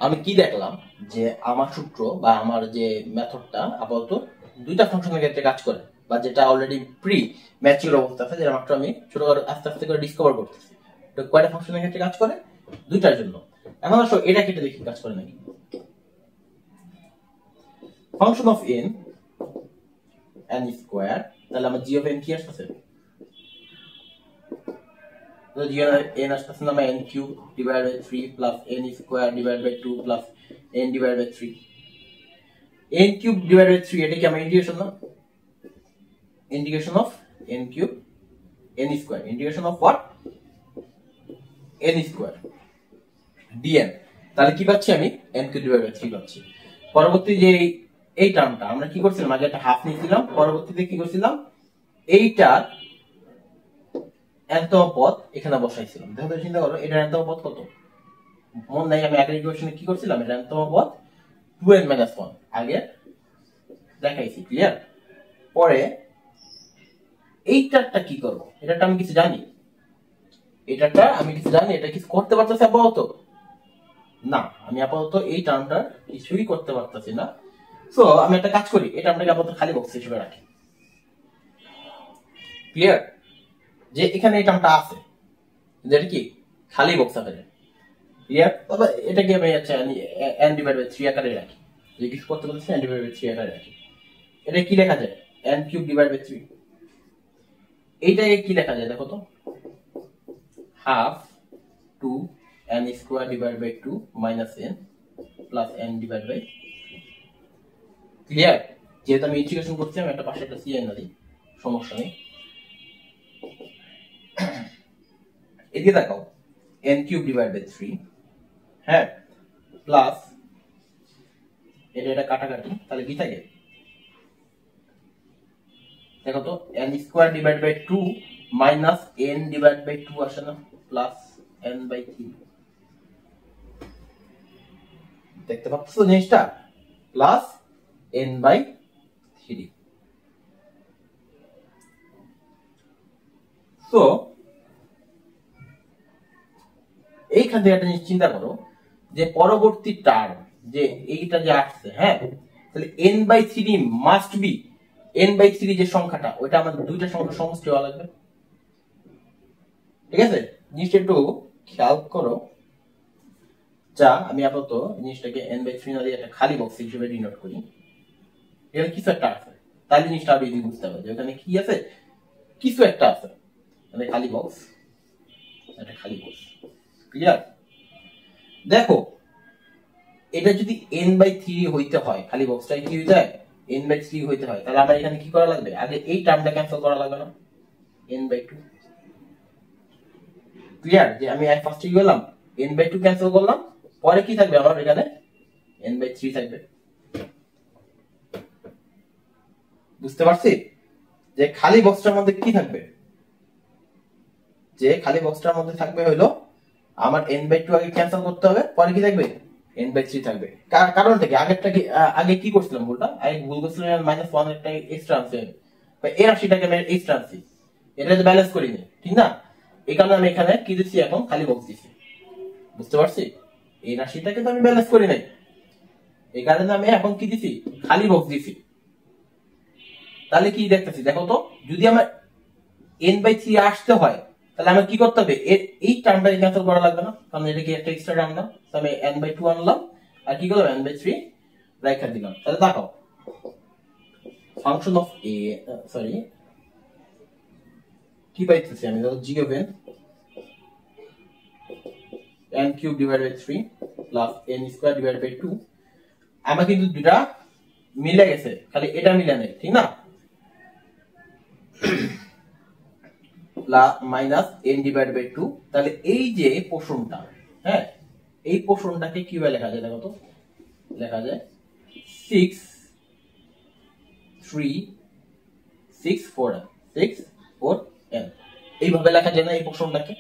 আমি কি দেখলাম যে আমার সূত্র বা আমার যে মেথডটা আপাতত দুইটা ফাংশনের ক্ষেত্রে কাজ করে, বা যেটা অলরেডি প্রি ম্যাচিউর অবস্থা আছে, যেটা মাত্র আমি ছোট করে আস্তে আস্তে করে ডিসকভার করতেছি। তো কয়টা ফাংশনের ক্ষেত্রে কাজ করে? দুইটার জন্য। এখন আসো এটা কেটে দেখি কাজ করে নাকি। Function of n n square, তাহলে আমার জি অফ n কি আসছে? তো জি অফ n আসছে না n cube divided by 3 plus n square divided by 2 plus n divided by 3। n cube divided by 3 এটা কি আমার ইন্টিগ্রেশন না? Integration of n cube n square, integration of what? n square dn। তাহলে কি পাচ্ছি আমি? n কিউব ডিভাইডেড বাই 3 পাচ্ছি। পরবর্তী যে এই টার্মটা আমরা কি করছিলাম, আগে একটা হাফ নিয়েছিলাম, পরবর্তীতে কি করছিলাম, এইটার nতম পদ এখানে বসাইছিলাম। দেখো তো, চিন্তা করো এটার nতম পদ কত? মন নাই, আমি আগের ইকুয়েশনে কি করছিলাম, এটার nতম পদ 2n - 1 আগে দেখাইছি। ক্লিয়ার? পরে এইটারটা কি করব? এটারটা আমি কিছু জানি, এটারটা আমি কিছু জানি, এটা কিছু করতে পারতেছি আপাতত না, আমি আপাতত এই টার্মটার কিছুই করতে পারতেছি না। সো আমি একটা কাজ করি, এটা আমরা আপাতত খালি বক্স হিসেবে রাখি। ক্লিয়ার? যে এখানে এই টার্মটা আছে, যেটা কি খালি বক্স আকারে। ক্লিয়ার? তবে এটাকে আমি আচ্ছা n ডিভাইড বাই 3 আকারে রাখি, যে কিছু করতে পারতেছি n ডিভাইড বাই 3 আকারে রাখি। এটা কি লেখা যায়? n cube divide by 3। এইটাকে কি লেখা যায় দেখো তো? Half 2n square divide by 2 minus n plus n divide by. Clear? যেহেতু আমি ইন্টিগ্রেশন করছি, আমি একটা পাশে একটা cn না দিই, সমস্যা নেই। এদিকে দেখাও, n কিউব ডিভাইড বাই 3, হ্যাঁ, প্লাস এটা কাটাকাটি, তাহলে কি থাকে দেখো তো? n square divide by 2 minus n divide by 2 আসে না, প্লাস n বাই 3। দেখতে পাচ্ছ জিনিসটা? Plus n by 3। তো এইখান থেকে একটা জিনিস চিন্তা করো, যে পরবর্তী টার্ম যে এইটা যে আসছে, হ্যাঁ, তাহলে n by 3 must be n by 3 যে সংখ্যাটা, ওইটা আমাদের দুইটা সংখ্যা সমষ্টি হওয়া লাগবে। ঠিক আছে? জিনিসটা একটু খেয়াল করো। যা আমি আপাতত জিনিসটাকে n বাই 3 না দিয়ে একটা খালি বক্স হিসেবে ডিনোট করি। এখানে কিছু একটা আছে, তাহলে জিনিসটা আরো ইজি বুঝতে হবে যে ওখানে কি আছে, কিছু একটা আছে। মানে খালি বক্স, একটা খালি বক্স। ক্লিয়ার? দেখো, এটা যদি n বাই 3 হইতে হয়, খালি বক্সটা কি হয়ে যায়, n বাই 3 হইতে হয়, তাহলে আমার এখানে কি করা লাগবে? আগে এই টার্মটা ক্যান্সেল করা লাগবে না, n বাই 2। ক্লিয়ার? যে আমি ফার্স্টে কি করলাম, n বাই 2 ক্যান্সেল করলাম, পরে কি থাকবে আমার এখানে? n বাই 3 থাকবে। বুঝতে পারছি? যে খালি বক্সটার মধ্যে কি থাকবে, যে খালি বক্সটার মধ্যে থাকবে হলো আমার n বাই 2 আগে ক্যান্সেল করতে হবে, পরে কি থাকবে? n বাই 3 থাকবে। কারণটা কি? আগেরটা কি, আগে কি করছিলাম ভুলটা? আগে ভুল করছিলাম -1 একটা এক্সট্রা আনছি, বা এর রাশিটাকে আমি এক্সট্রা আনছি, এটা তো ব্যালেন্স করিনি, ঠিক না? এই কারণে আমি এখানে কি দিচ্ছি, এখন খালি বক্স দিচ্ছি। বুঝতে পারছি? এই রাশিটাকে তো আমি ব্যালেন্স করি নাই, এই কারণে আমি এখন কি দিছি, খালি বক্স দিছি। তাহলে কি দেখতেছি দেখো তো, যদি আমার n বাই 3 আসতে হয়, তাহলে আমার কি করতে হবে, এই টার্মটাকে ক্যান্সেল করা লাগবে না, কারণ এটা কি একটা এক্সট্রা টার্ম না। তো আমি n বাই 2 আনলাম, আর কি করলাম, n বাই 3 রাইখা দিলাম। তাহলে দেখো, ফাংশন অফ a, সরি, কি পাইতেছি আমি, দেখো g of n cube divide by 3 plus n square divide by 2। আমার কিন্তু দুটা মিলে গেছে, খালি এটা মিলে নেই, ঠিক না? Minus n divide by 2। তাহলে এই যে পোর্শনটা, হ্যাঁ, এই পোর্শনটাকে কিভাবে লেখা যায় দেখো তো? লেখা যায় 6 3 6 4 6 4 n, এইভাবে লেখা যায় না এই পোর্শনটাকে?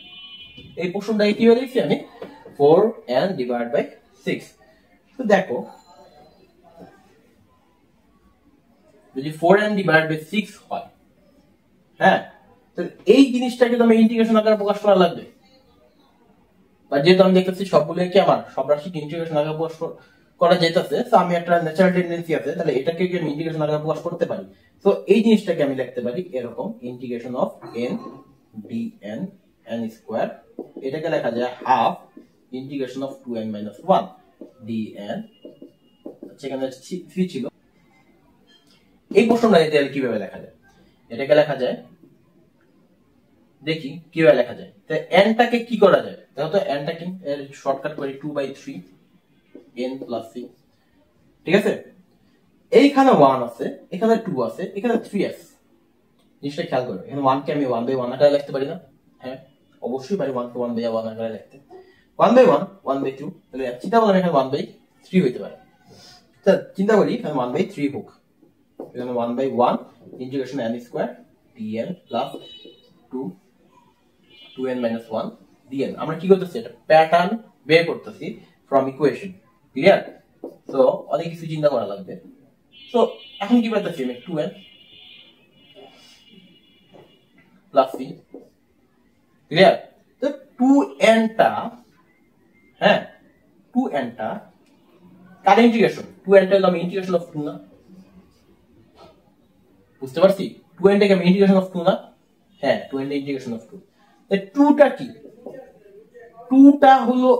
এই পোর্শনটাকে কিভাবে লিখছি আমি? 4n divide by 6। তো দেখো যদি 4n ডিভাইড বাই 6 হয়, হ্যাঁ, তো এই জিনিসটাকে তো আমি ইন্টিগ্রেশন আকারে প্রকাশ করা লাগবে। বা যেহেতু আমি দেখতেছি সবগুলোকে আমার সব রাশি ইন্টিগ্রেশন আকারে প্রকাশ করা যেতেছে, তো আমি একটা ন্যাচারাল টেন্ডেন্সি আছে, তাহলে এটাকে কি আমি ইন্টিগ্রেশন আকারে প্রকাশ করতে পারি। তো এই জিনিসটাকে আমি লিখতে পারি এরকম, integration of n dn n square, এটাকে লেখা যায় half integration of 2n - 1 dn, সেখানে 3 ছিল। এই প্রশ্নটা তাহলে কিভাবে লেখা যায়, এটাকে লেখা যায়, দেখি কিভাবে লেখা যায়। তো n টাকে কি করা যায়, দেখো তো n টাকে শর্টকাট করি 2/3 n + c, ঠিক আছে। এইখানে 1 আছে, এখানে 2 আছে, এখানে 3 আছে, জিনিসটা খেয়াল করো। এখানে 1 কে আমি 1/1 আকারে লিখতে পারি না? হ্যাঁ অবশ্যই পারি, 1 কে 1/1 আকারে লিখতে। 1/1 1/2, তাহলে চিন্তা করলাম এখানে 1/3 হইতে পারে। তা চিন্তা করি এখানে 1/3 হোক, এখানে 1/1 integration n square dn plus 2n - 1 dn। আমরা কি করতেছি, এটা প্যাটার্ন বের করতেছি ফ্রম ইকুয়েশন, ক্লিয়ার। তো অনেক কিছু চিন্তা করা লাগবে। তো এখন কি পাইতেছি আমি, 2n প্লাস c, ক্লিয়ার। তো 2n টা, হ্যাঁ 2n টা কার ইন্টিগ্রেশন, 2n টা হলো আমি ইন্টিগ্রেশন অফ 2 না, বুঝতে পারছি। 2n টাকে আমি ইন্টিগ্রেশন অফ 2 না, হ্যাঁ 2n টা ইন্টিগ্রেশন অফ 2। তাই 2 টা কি, 2 টা হলো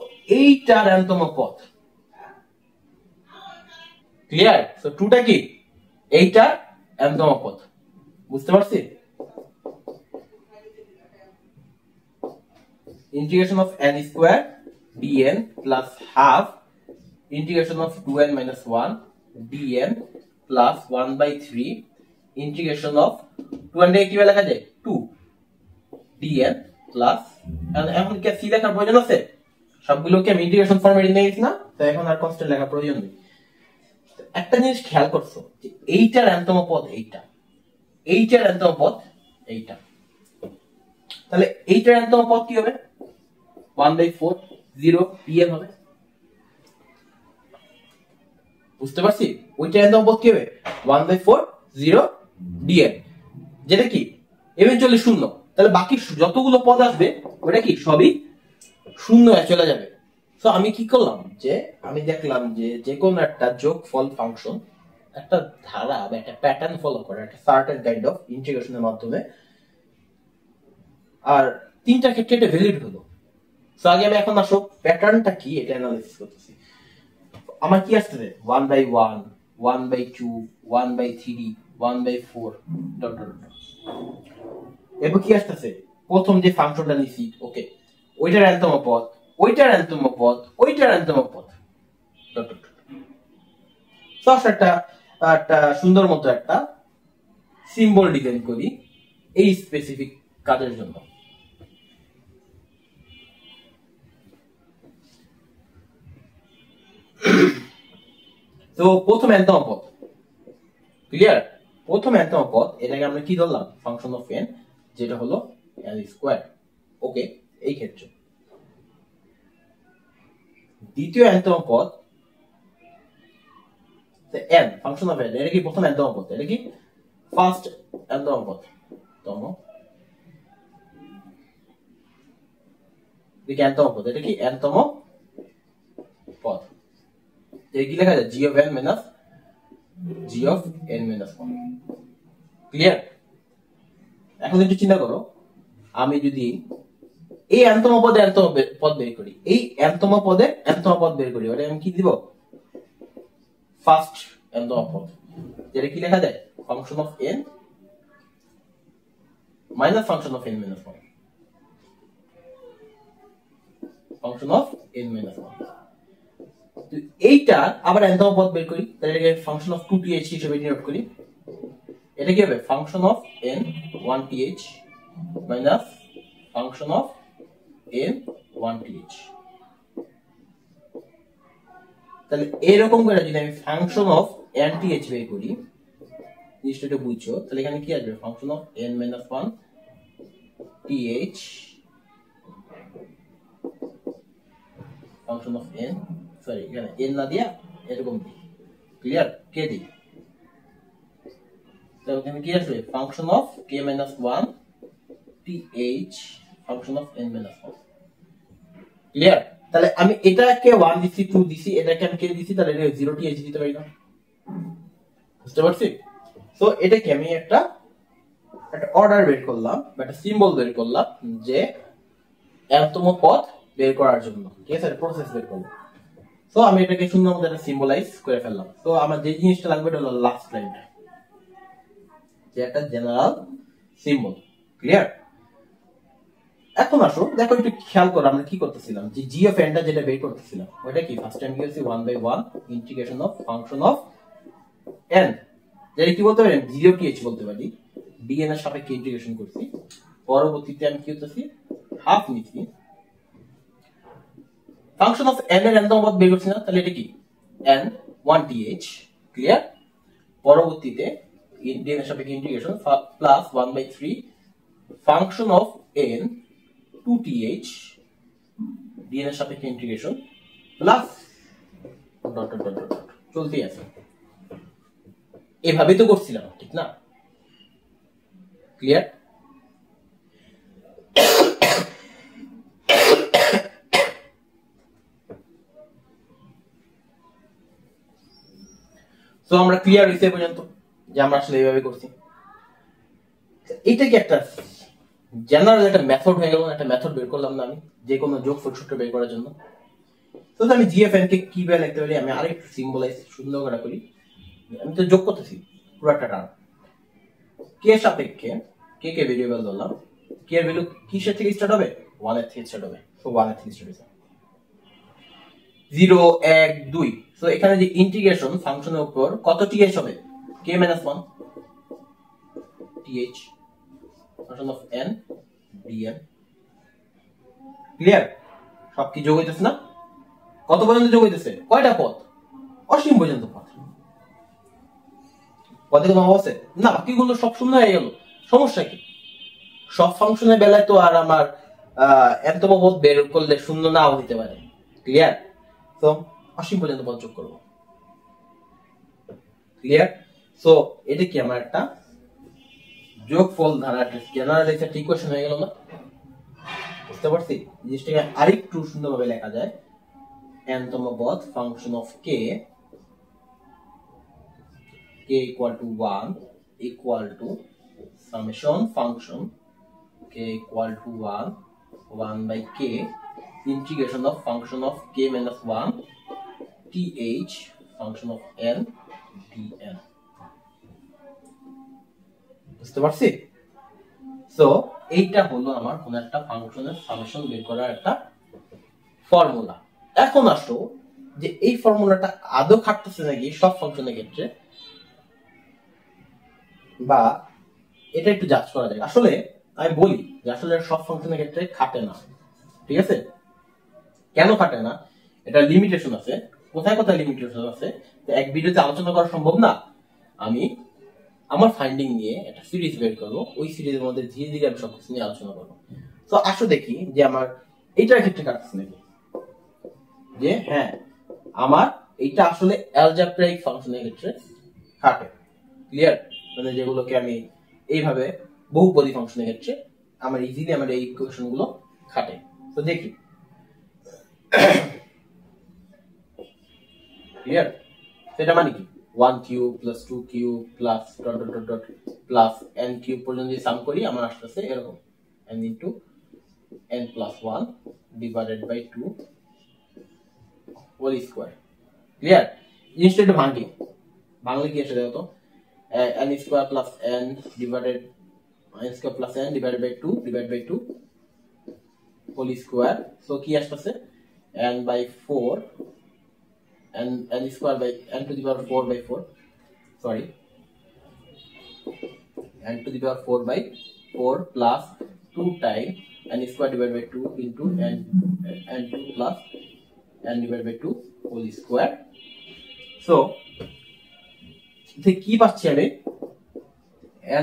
এইটার nতম পদ, ক্লিয়ার। সো 2 টা কি, এইটার nতম পদ, বুঝতে পারছি। integration of n square dn plus half integration of 2n minus 1 dn plus 1/3 integration of 2n টাকে কিভাবে লেখা যায়, 2 dn plus, এখন কি সি লেখার প্রয়োজন আছে, সবগুলোকে আমি ইন্টিগ্রেশন ফর্মে নিয়ে গেছি না, তো এখন আর কনস্ট্যান্ট লেখার প্রয়োজন নেই। একটা জিনিস খেয়াল করছো যে এইটার nতম পদ এইটা, এইটার nতম পদ এইটা, তাহলে এইটার nতম পদ কি হবে, 1/4 0 dn হবে, বুঝতে পারছি। ওইটা nতম পদ কি হবে, 1/4 0 dn, যেটা কি ইভেন্চুয়ালি শূন্য। তাহলে বাকি যতগুলো পদ আসবে ওটা কি সবই শূন্য চলে যাবে। তো আমি কি করলাম, যে আমি দেখলাম যে যে কোনো একটা যোগফল ফাংশন একটা ধারা বা একটা প্যাটার্ন ফলো করে একটা সার্টেন কাইন্ড অফ ইন্টিগ্রেশনের মাধ্যমে, আর তিনটা ক্ষেত্রে এটা ভ্যালিড হলো। তো আগে আমি এখন আসো প্যাটার্নটা কি এটা অ্যানালাইসিস করতেছি। আমার কি আসছে 1/1 1/2 1/3 1/4 ডট ডট ডট, এবার কি আসতেছে, প্রথম যে ফাংশনটা নিছি, ওকে ওইটার nতম পদ, ওইটার nতম পদ, ওইটার nতম পদ ডট ডট। তো একটা একটা সুন্দর মতো একটা সিম্বল ডিজাইন করি এই স্পেসিফিক কাজের জন্য। তো প্রথম nতম পদ, ক্লিয়ার, প্রথম nতম পদ এটাকে আমরা কি ধরলাম, ফাংশন অফ n, যেটা হলো n স্কয়ার, ওকে। এই ক্ষেত্রে দ্বিতীয় nতম পদ n, ফাংশন অফ n, এটা কি প্রথম nতম পদ, এটা কি ফার্স্ট nতম পদ, তম দেখি nতম পদ, এটা কি nতম পদ, এই কি লেখা যায়, g of n minus g of n minus 1, clear. এখন একটু চিন্তা করো, আমি যদি এই nতম পদে nতম পদ বের করি, এই nতম পদে nতম পদ বের করি, ওটা আমি কি দিব, ফার্স্ট nতম পদ, যেটা কি লেখা যায়, function of n minus function of n minus 1, function of n minus 1। তো এইটা আবার nতম পদ বের করি, তাহলে এটাকে ফাংশন অফ 2th হিসেবে ডিনোট করি, এটা কি হবে, function of n 1th minus function of n 1th। তাহলে এরকম করে যদি আমি ফাংশন অফ nth বের করি, জিনিসটা বুঝছো, তাহলে এখানে কি আসবে, function of n minus 1 th function of n, sorry এখানে n না দিয়া এরকম দিই, ক্লিয়ার, কে দিই, তো এখানে কি আসবে function of k minus 1 th function of n minus 1, clear. তাহলে আমি এটাকে 1 দিছি, 2 দিছি, এটাকে আমি কে দিছি, তাহলে এটা 0 th দিতে পারি না, বুঝতে পারছি। সো এটাকে আমি একটা অর্ডার বের করলাম বা একটা সিম্বল বের করলাম যে এতম পদ বের করার জন্য, ঠিক আছে, প্রসেস বের করলাম। সো আমি এটাকে সুন্দর মতো একটা সিম্বলাইজ করে ফেললাম। তো আমার যে জিনিসটা লাগবে এটা হলো লাস্ট লাইনটা, যে একটা জেনারেল সিম্বল, ক্লিয়ার। এখন আসো দেখো একটু খেয়াল করো আমরা কি করতেছিলাম, যে জি অফ এনটা যেটা বের করতেছিলাম ওটা কি ফার্স্ট টাইম গিয়েছি 1/1 integration of function of N, যেটা কি বলতে পারি 0 th বলতে পারি, dn এর সাপেক্ষে ইন্টিগ্রেশন করছি। পরবর্তীতে আমি কি করতেছি হাফ নিচ্ছি, ফাংশন অফ n এর এনতম পদ বের করছি না, তাহলে এটা কি n 1th, ক্লিয়ার। পরবর্তীতে dn এর সাপেক্ষে integration plus 1/3 function of n 2th, dn এর সাপেক্ষে integration plus dot dot dot dot চলতেই আছে। এভাবেই তো করছিলাম, ঠিক না, ক্লিয়ার। তো আমরা ক্লিয়ার হইছে পর্যন্ত যে আমরা আসলে এইভাবে করছি। এটা কি একটা জেনারেল একটা মেথড হয়ে গেল, একটা মেথড বের করলাম না আমি যে কোনো যোগফল সূত্র বের করার জন্য। তো আমি জিএফএন কে কি ভাবে লিখতে পারি, আমি আরেকটু সিম্বলাইজ সুন্দর করে করি। আমি তো যোগ করতেছি পুরোটা টার্ম, কে সাপেক্ষে কে কে ভেরিয়েবল ধরলাম, কে এর ভ্যালু কিসের থেকে স্টার্ট হবে 1 এর থেকে স্টার্ট হবে, সো 1 এর থেকে স্টার্ট হবে 0 1 2। সো এখানে যে ইন্টিগ্রেশন ফাংশনের উপর কত th হবে k - 1 th function of n dn, clear. সব কি যোগ হইতেছে না, কত পর্যন্ত যোগ হইতেছে, কয়টা পদ, অসীম পর্যন্ত পদ, পদে কোনো অবস্থা না, বাকিগুলো সব শূন্য হয়ে গেল, সমস্যা কি, সব ফাংশনের বেলায় তো আর আমার এতম পদ বের করলে শূন্য নাও হইতে পারে, ক্লিয়ার। তো অসীম পর্যন্ত পদ যোগ করব, ক্লিয়ার। সো এটা কি আমার একটা যোগফল ধারা জেনারেল একটা ইকুয়েশন হয়ে গেল না, বুঝতে পারছি। জিনিসটাকে আরেকটু সুন্দরভাবে লেখা যায়, n তম পদ function of k equal to 1 equal to summation function k equal to 1 by k integration of function of k minus 1 th function of n dn, বুঝতে পারছি। সো এইটা হলো আমার কোন একটা ফাংশনের সামেশন বের করার একটা ফর্মুলা। এখন আসো যে এই ফর্মুলাটা আদৌ খাটতেছে নাকি সব ফাংশনের ক্ষেত্রে, বা এটা একটু যাচ করা যায়। আসলে আমি বলি যে আসলে সব ফাংশনের ক্ষেত্রে খাটে না, ঠিক আছে। কেন খাটে না, এটা লিমিটেশন আছে, কোথায় কোথায় লিমিটেশন আছে এক ভিডিওতে আলোচনা করা সম্ভব না। আমি আমার ফাইন্ডিং নিয়ে একটা সিরিজ বের করবো, ওই সিরিজের মধ্যে ধীরে ধীরে আমি সবকিছু নিয়ে আলোচনা করবো। তো আসো দেখি যে আমার এইটার ক্ষেত্রে কাটতেছে নাকি, যে হ্যাঁ আমার এইটা আসলে অ্যালজেব্রাইক ফাংশনের ক্ষেত্রে খাটে, ক্লিয়ার। মানে যেগুলোকে আমি এইভাবে বহুপদী ফাংশনের ক্ষেত্রে আমার ইজিলি আমার এই ইকুয়েশন গুলো খাটে। তো দেখি, ক্লিয়ার। সেটা মানে কি 1 cube plus 2 cube plus dot dot dot plus n cube পর্যন্ত যদি সাম করি আমার আসতেছে এরকম n into n plus 1 divided by 2 whole square, clear. জিনিসটা একটু ভাঙলে কি আসে দেখো তো, n square plus n divided n square plus n divided by 2 whole square. So কি আসতেছে n by 4 n square by n to the power 4 by 4, sorry, n to the power 4 by 4 plus 2 times n square divided by 2 into n2 plus n divided by 2 whole square. So কি পাচ্ছি আমি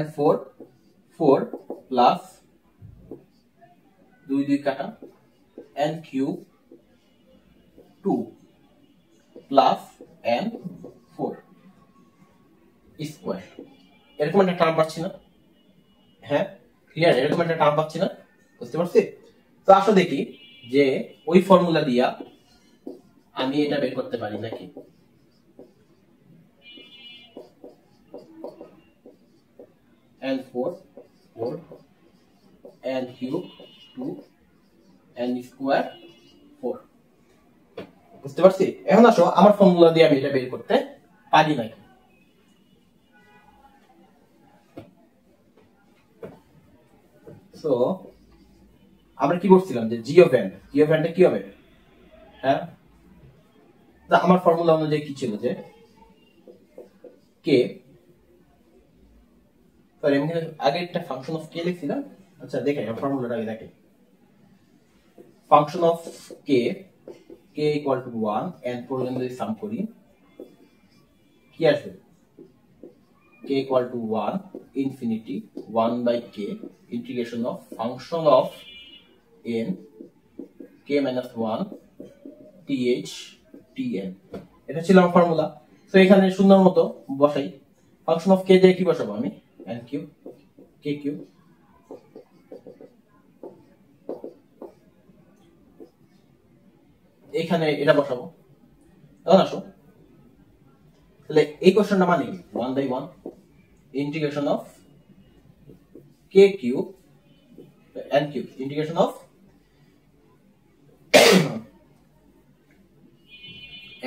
n4 4 plus 2 2 কাটা n cube 2 plus n 4 square. এরকম একটা term পাচ্ছি না? হ্যাঁ clear, এরকম একটা টার্ম পাচ্ছি না? বুঝতে পারছি? তো আসো দেখি যে ওই ফর্মুলা দিয়া আমি এটা বের করতে পারি নাকি। n4 4 n cube 2 n square 4। বুঝতে পারছি? এখন আসো আমার ফর্মুলা দিয়ে আমি এটা বের করতে পারি নাকি। সো আমরা কি করছিলাম যে জি অফ n টা কি হবে? হ্যাঁ আমার ফর্মুলা অনুযায়ী কি ছিল যে কে, সরি আমি আগে একটা ফাংশন অফ কে লিখছিলাম। আচ্ছা দেখেন ফর্মুলাটা আগে দেখেন। Function of K equal to 1 n পর্যন্ত যদি সাম করি কি আসবে? K equal to 1 infinity 1 by K integration of function of n K minus 1 th tn। এটা ছিল আমার ফর্মুলা। তো এখানে সুন্দর মতো বসাই। ফাংশন অফ কে দিয়ে কি বসাবো আমি? n কিউব k কিউব এখানে এটা বসাবো। এখন আসো তাহলে এই কোশ্চেনটা মানে কি? 1 by 1 integration of k cube n cube integration of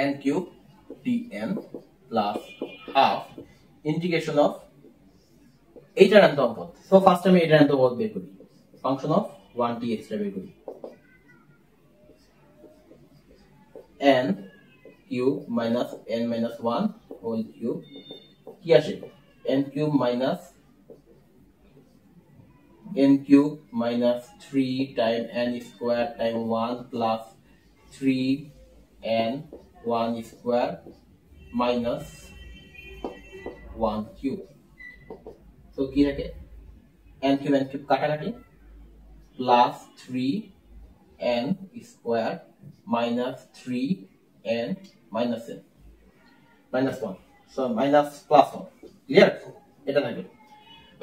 n cube dn plus half integration of এইটার অন্তর পদ। সো ফার্স্ট আমি এটার অন্তর পদ বের করি। ফাংশন অফ 1 dx টা বের করি। n cube minus n minus 1 whole cube কি আসে? n cube minus n cube minus 3 time n square time 1 plus 3 n 1 square minus 1 cube. তো কি থাকে? n কিউব কাটাকাটি plus 3 n square minus 3 n minus n minus 1। So minus plus 1 clear? এটা থাকে।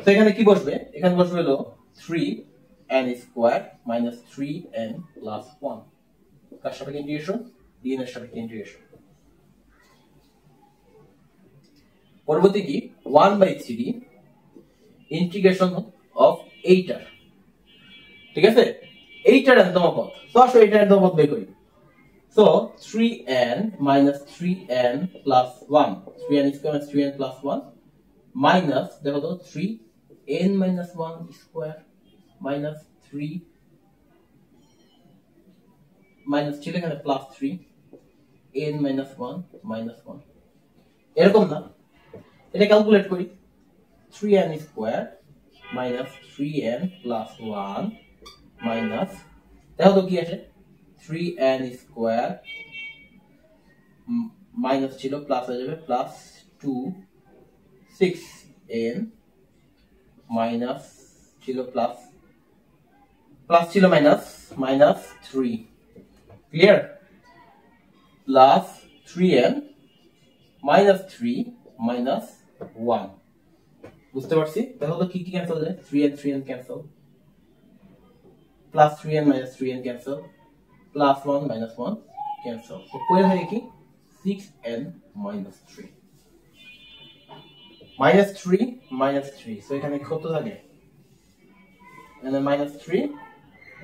তো এখানে কি বসবে? এখানে বসবে হলো 3n square minus 3n plus 1। কার সাপেক্ষে ইন্টিগ্রেশন? dn এর সাপেক্ষে ইন্টিগ্রেশন। পরবর্তী কি 1/3 ইন্টিগ্রেশন অফ এইটার, ঠিক আছে? এইটার একদম পদ। তো আসো এইটার একদম পদ বের করি। So 3n minus 3n plus 1 3n square minus 3n plus 1 minus দেখো তো 3n minus 1 square minus 3 minus ছিল এখানে plus 3 n minus 1 minus 1 এরকম না, এটা ক্যালকুলেট করি। 3n square minus 3n plus 1 minus দেখো তো কি আসে? 3n স্কয়ার মাইনাস ছিল প্লাস হয়ে যাবে প্লাস 2 6n মাইনাস ছিল প্লাস ছিল minus minus 3 clear? Plus 3n minus 3 minus 1 বুঝতে পারছি? দেখো তো কি কি ক্যান্সেল যায়? 3n cancel, plus 3n minus 3n cancel, plus 1 minus 1 cancel. So পরে থাকে কি 6n minus 3 minus 3 minus 3। So এখানে কত থাকে? এখানে minus 3,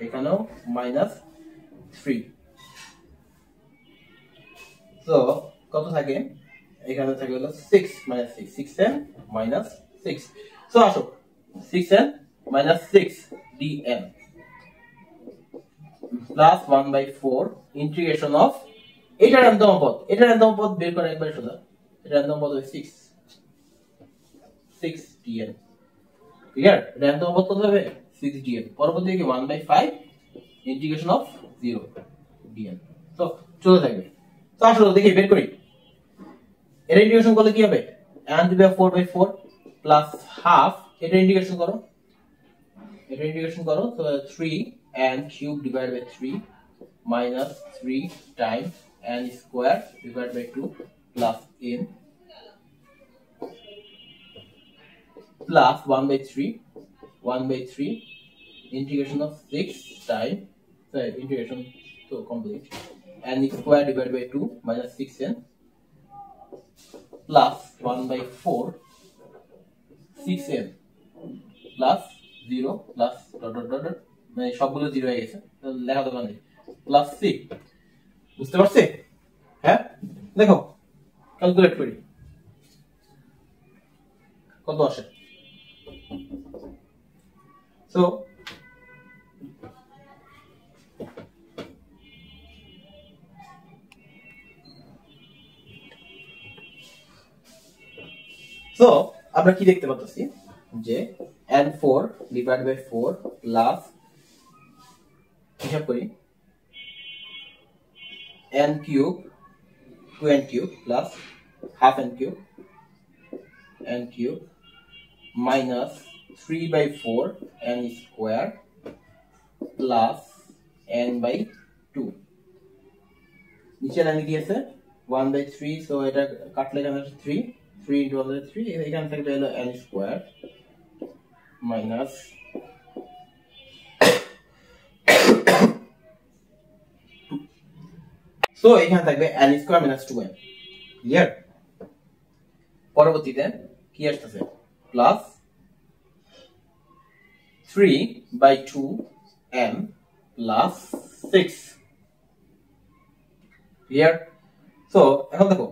এখানেও minus 3। So কত থাকে? এখানে থাকে হলো 6 minus 6 6n minus 6। So আসো 6n minus 6 dn plus 1/4 integration of এটার একদম পদ বের করে একবার সোজা। এটার একদম পদ হবে 6 dn ক্লিয়ার? এটার একদম পদ কত হবে? 6 dn। পরবর্তী কি 1/5 ইন্টিগ্রেশন অফ 0 dn। তো চলে থাকবে। তো আসলে দেখি বের করি। এর ইন্টিগ্রেশন করলে কি হবে? n to the 4/4 plus half এটা ইন্টিগ্রেশন করো। তো 3n cube divided by 3 minus 3 times n square divided by 2 plus n plus 1/3 integration of 6 times integration to complete n square divided by 2 minus 6n plus 1/4 6n plus 0 plus dot dot dot মানে সবগুলো 0 হয়ে গেছে লেখা দরকার নেই plus 6 বুঝতে পারছে হ্যাঁ দেখো ক্যালকুলেট করি কত আসে সো আমরা কি দেখতে পাচ্ছি যে n4 divided by 4 plus হিসাব করি n cube 2n cube plus half n cube minus 3/4 n square plus n by 2 নিচে লাইনে কি আছে 1/3 সো এটা কাটলে এখানে 3 into 1/3 এখানে থাকবে হলো n square minus সো এখানে থাকবে n square minus 2n clear পরবর্তীতে কি আসছে plus 3/2n plus 6 clear so এখন দেখো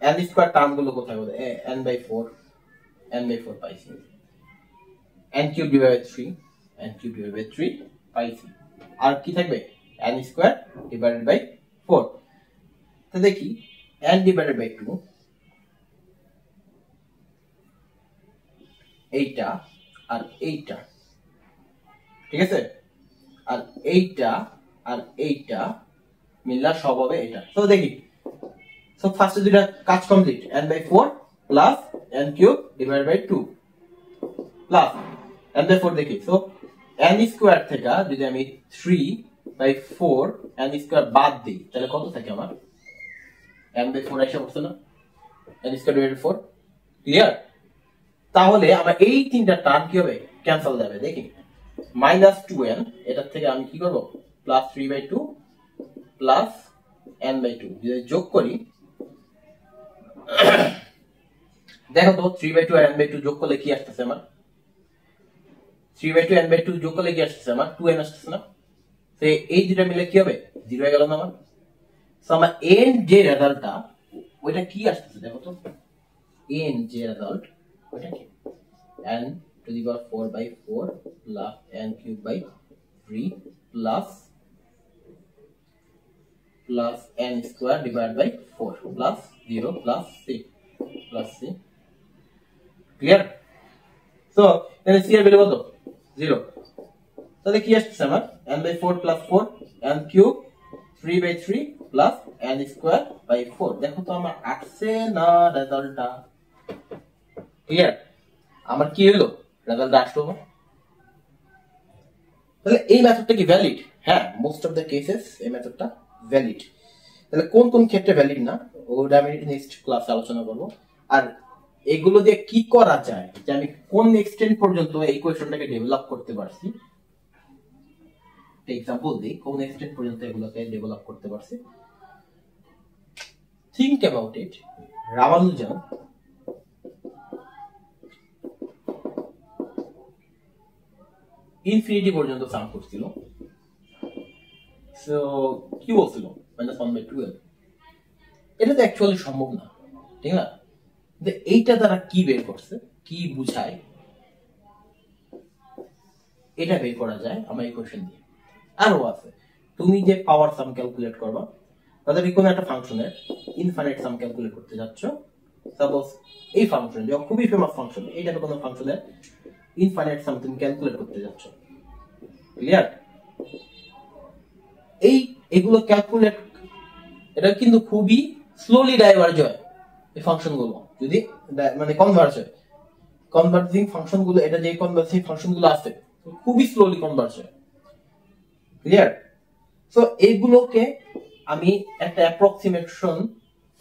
n স্কয়ার টার্ম গুলো কোথায় হবে n/4 পাইছি n কিউব ডিভাইডেড বাই 3 পাইছি আর কি থাকবে n স্কয়ার ডিভাইডেড বাই 4 তো দেখি n ডিভাইডেড বাই 2 এইটা আর এইটা ঠিক আছে আর এইটা মিললা সব হবে এটা তো দেখি সো ফার্স্টে দুইটা কাজ complete n/4 plus n cube divided by 2 plus n/4 দেখি সো n স্কয়ার থেকে যদি আমি 3/4 n স্কয়ার বাদ দেই তাহলে কত থাকে আমার n/4 এসে পড়ছে না n স্কয়ার ডিভাইডেড 4 ক্লিয়ার তাহলে আমার এই তিনটা টার্ম কি হবে ক্যান্সেল যাবে দেখি -2n এটা থেকে আমি কি করব প্লাস 3/2 প্লাস n/2 যদি যোগ করি দেখো তো 3/2 আর n/2 যোগ করলে কি আসছে আমার 3/2 n/2 যোগ করলে কি আসছে আমার 2n আসছে না তো এই দুটো মিলে কি হবে 0 হয়ে গেল না আমার সো আমার n যে রেজাল্টটা ওইটা কি আসছে দেখো তো n যে রেজাল্ট ওইটা কি n to the power 4/4 plus n cube by 3 plus n square divided by 4 plus 0 plus c clear so then c এর ভ্যালু কত 0 তাহলে কি আসছে আমার n/4 plus 4 n cube 3/3 plus n square by 4 দেখো তো আমার আসছে না রেজাল্টটা ক্লিয়ার আমার কি হলো রেজাল্ট আসলো না তাহলে এই মেথডটা কি ভ্যালিড হ্যাঁ মোস্ট অফ দ্য কেসেস এই মেথডটা ভ্যালিড তাহলে কোন কোন ক্ষেত্রে ভ্যালিড না ওটা আমি নেক্সট ক্লাসে আলোচনা করব আর এগুলো দিয়ে কি করা যায় যে আমি কোন এক্সটেন্ট পর্যন্ত এই কোয়েশ্চনটাকে ডেভেলপ করতে পারছি এক্সাম্পল দিই কোন এক্সটেন্ট পর্যন্ত এগুলোকে ডেভেলপ করতে পারছি think about it Ramanujan infinity পর্যন্ত সাম করছিল সো কি বলছিল -1/12 এটা তো অ্যাকচুয়ালি সম্ভব না ঠিক না এইটা দ্বারা কি বের করছে কি বুঝায় এটা বের করা যায় আমার ইকুয়েশন দিয়ে আরো আছে তুমি যে পাওয়ার সাম ক্যালকুলেট করবা তাহলে কোন একটা ফাংশনের ইনফিনিট সাম ক্যালকুলেট করতে যাচ্ছ সাপোজ এই ফাংশন যে খুবই ফেমাস ফাংশন এইটা কোন ফাংশনের ইনফিনিট সাম তুমি ক্যালকুলেট করতে যাচ্ছ ক্লিয়ার এগুলো ক্যালকুলেট এটা কিন্তু খুবই স্লোলি ডাইভার্জ হয় এই ফাংশনগুলো যদি মানে কনভার্জ হয় কনভার্জিং ফাংশনগুলো এটা যে কনভার্জিং ফাংশনগুলো আছে খুবই স্লোলি কনভার্জ হয় ক্লিয়ার সো এইগুলোকে আমি একটা অ্যাপ্রক্সিমেশন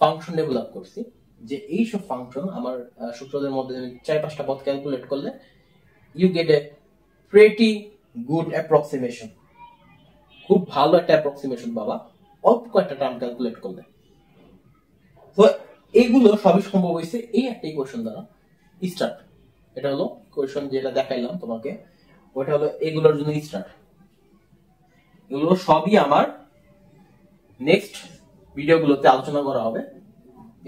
ফাংশন ডেভেলপ করছি, যে এইসব ফাংশন আমার সূত্রদের মধ্যে 4-5টা পদ ক্যালকুলেট করলে you get a pretty good approximation, খুব ভালো একটা অ্যাপ্রক্সিমেশন পাবা অল্প কয়েকটা টার্ম ক্যালকুলেট করলে। তো এইগুলো সবই সম্ভব হয়েছে এই একটা ইকুয়েশন দ্বারা। স্টার্ট, এটা হলো কোয়েশন যেটা দেখাইলাম তোমাকে, ওটা হলো এগুলোর জন্য স্টার্ট। এগুলো সবই আমার নেক্সট ভিডিওগুলোতে আলোচনা করা হবে।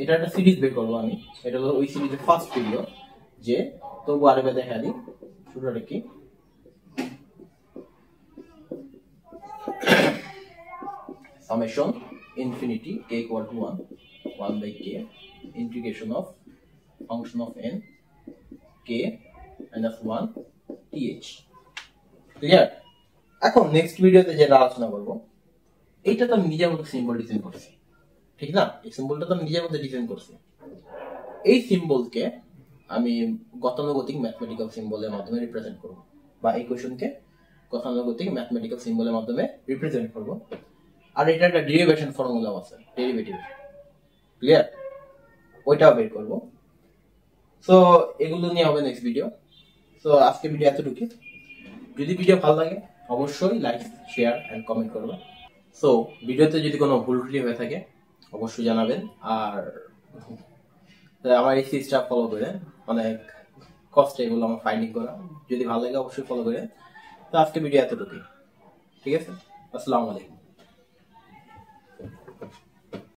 এটা একটা সিরিজ বের করবো আমি, এটা হলো ওই সিরিজের ফার্স্ট ভিডিও। যে তবু আরেকবে দেখা দিই শুরুটা কি। Summation infinity k equal to 1 by k integration of function of n k minus 1 th. Clear? এখন নেক্সট ভিডিওতে যেটা আলোচনা করব, এইটা তো আমি নিজের মতো সিম্বল ডিজাইন করছি, ঠিক না? এই সিম্বলটা তো আমি নিজের মতো ডিজাইন করছি। এই সিম্বলকে আমি গতানুগতিক ম্যাথমেটিক্যাল সিম্বলের মাধ্যমে রিপ্রেজেন্ট করব, বা এই কোয়েশনকে গতানুগতিক ম্যাথমেটিক্যাল সিম্বলের মাধ্যমে রিপ্রেজেন্ট করব। আর এটা একটা ডেরিভেশন ফর্মুলা আছে, ডেরিভেটিভ, ক্লিয়ার? ওইটাও বের করব। সো এগুলো নিয়ে হবে নেক্সট ভিডিও। সো আজকে ভিডিও এতটুকু। যদি ভিডিও ভালো লাগে অবশ্যই লাইক, শেয়ার এন্ড কমেন্ট করবে। সো ভিডিওতে যদি কোনো ভুল ত্রুটি হয়ে থাকে অবশ্যই জানাবেন। আর আমার এই সিরিজটা ফলো করে, অনেক কষ্ট এগুলো আমার ফাইন্ডিং করা, যদি ভালো লাগে অবশ্যই ফলো করে। তো আজকে ভিডিও এতটুকুই, ঠিক আছে? আসসালামু আলাইকুম।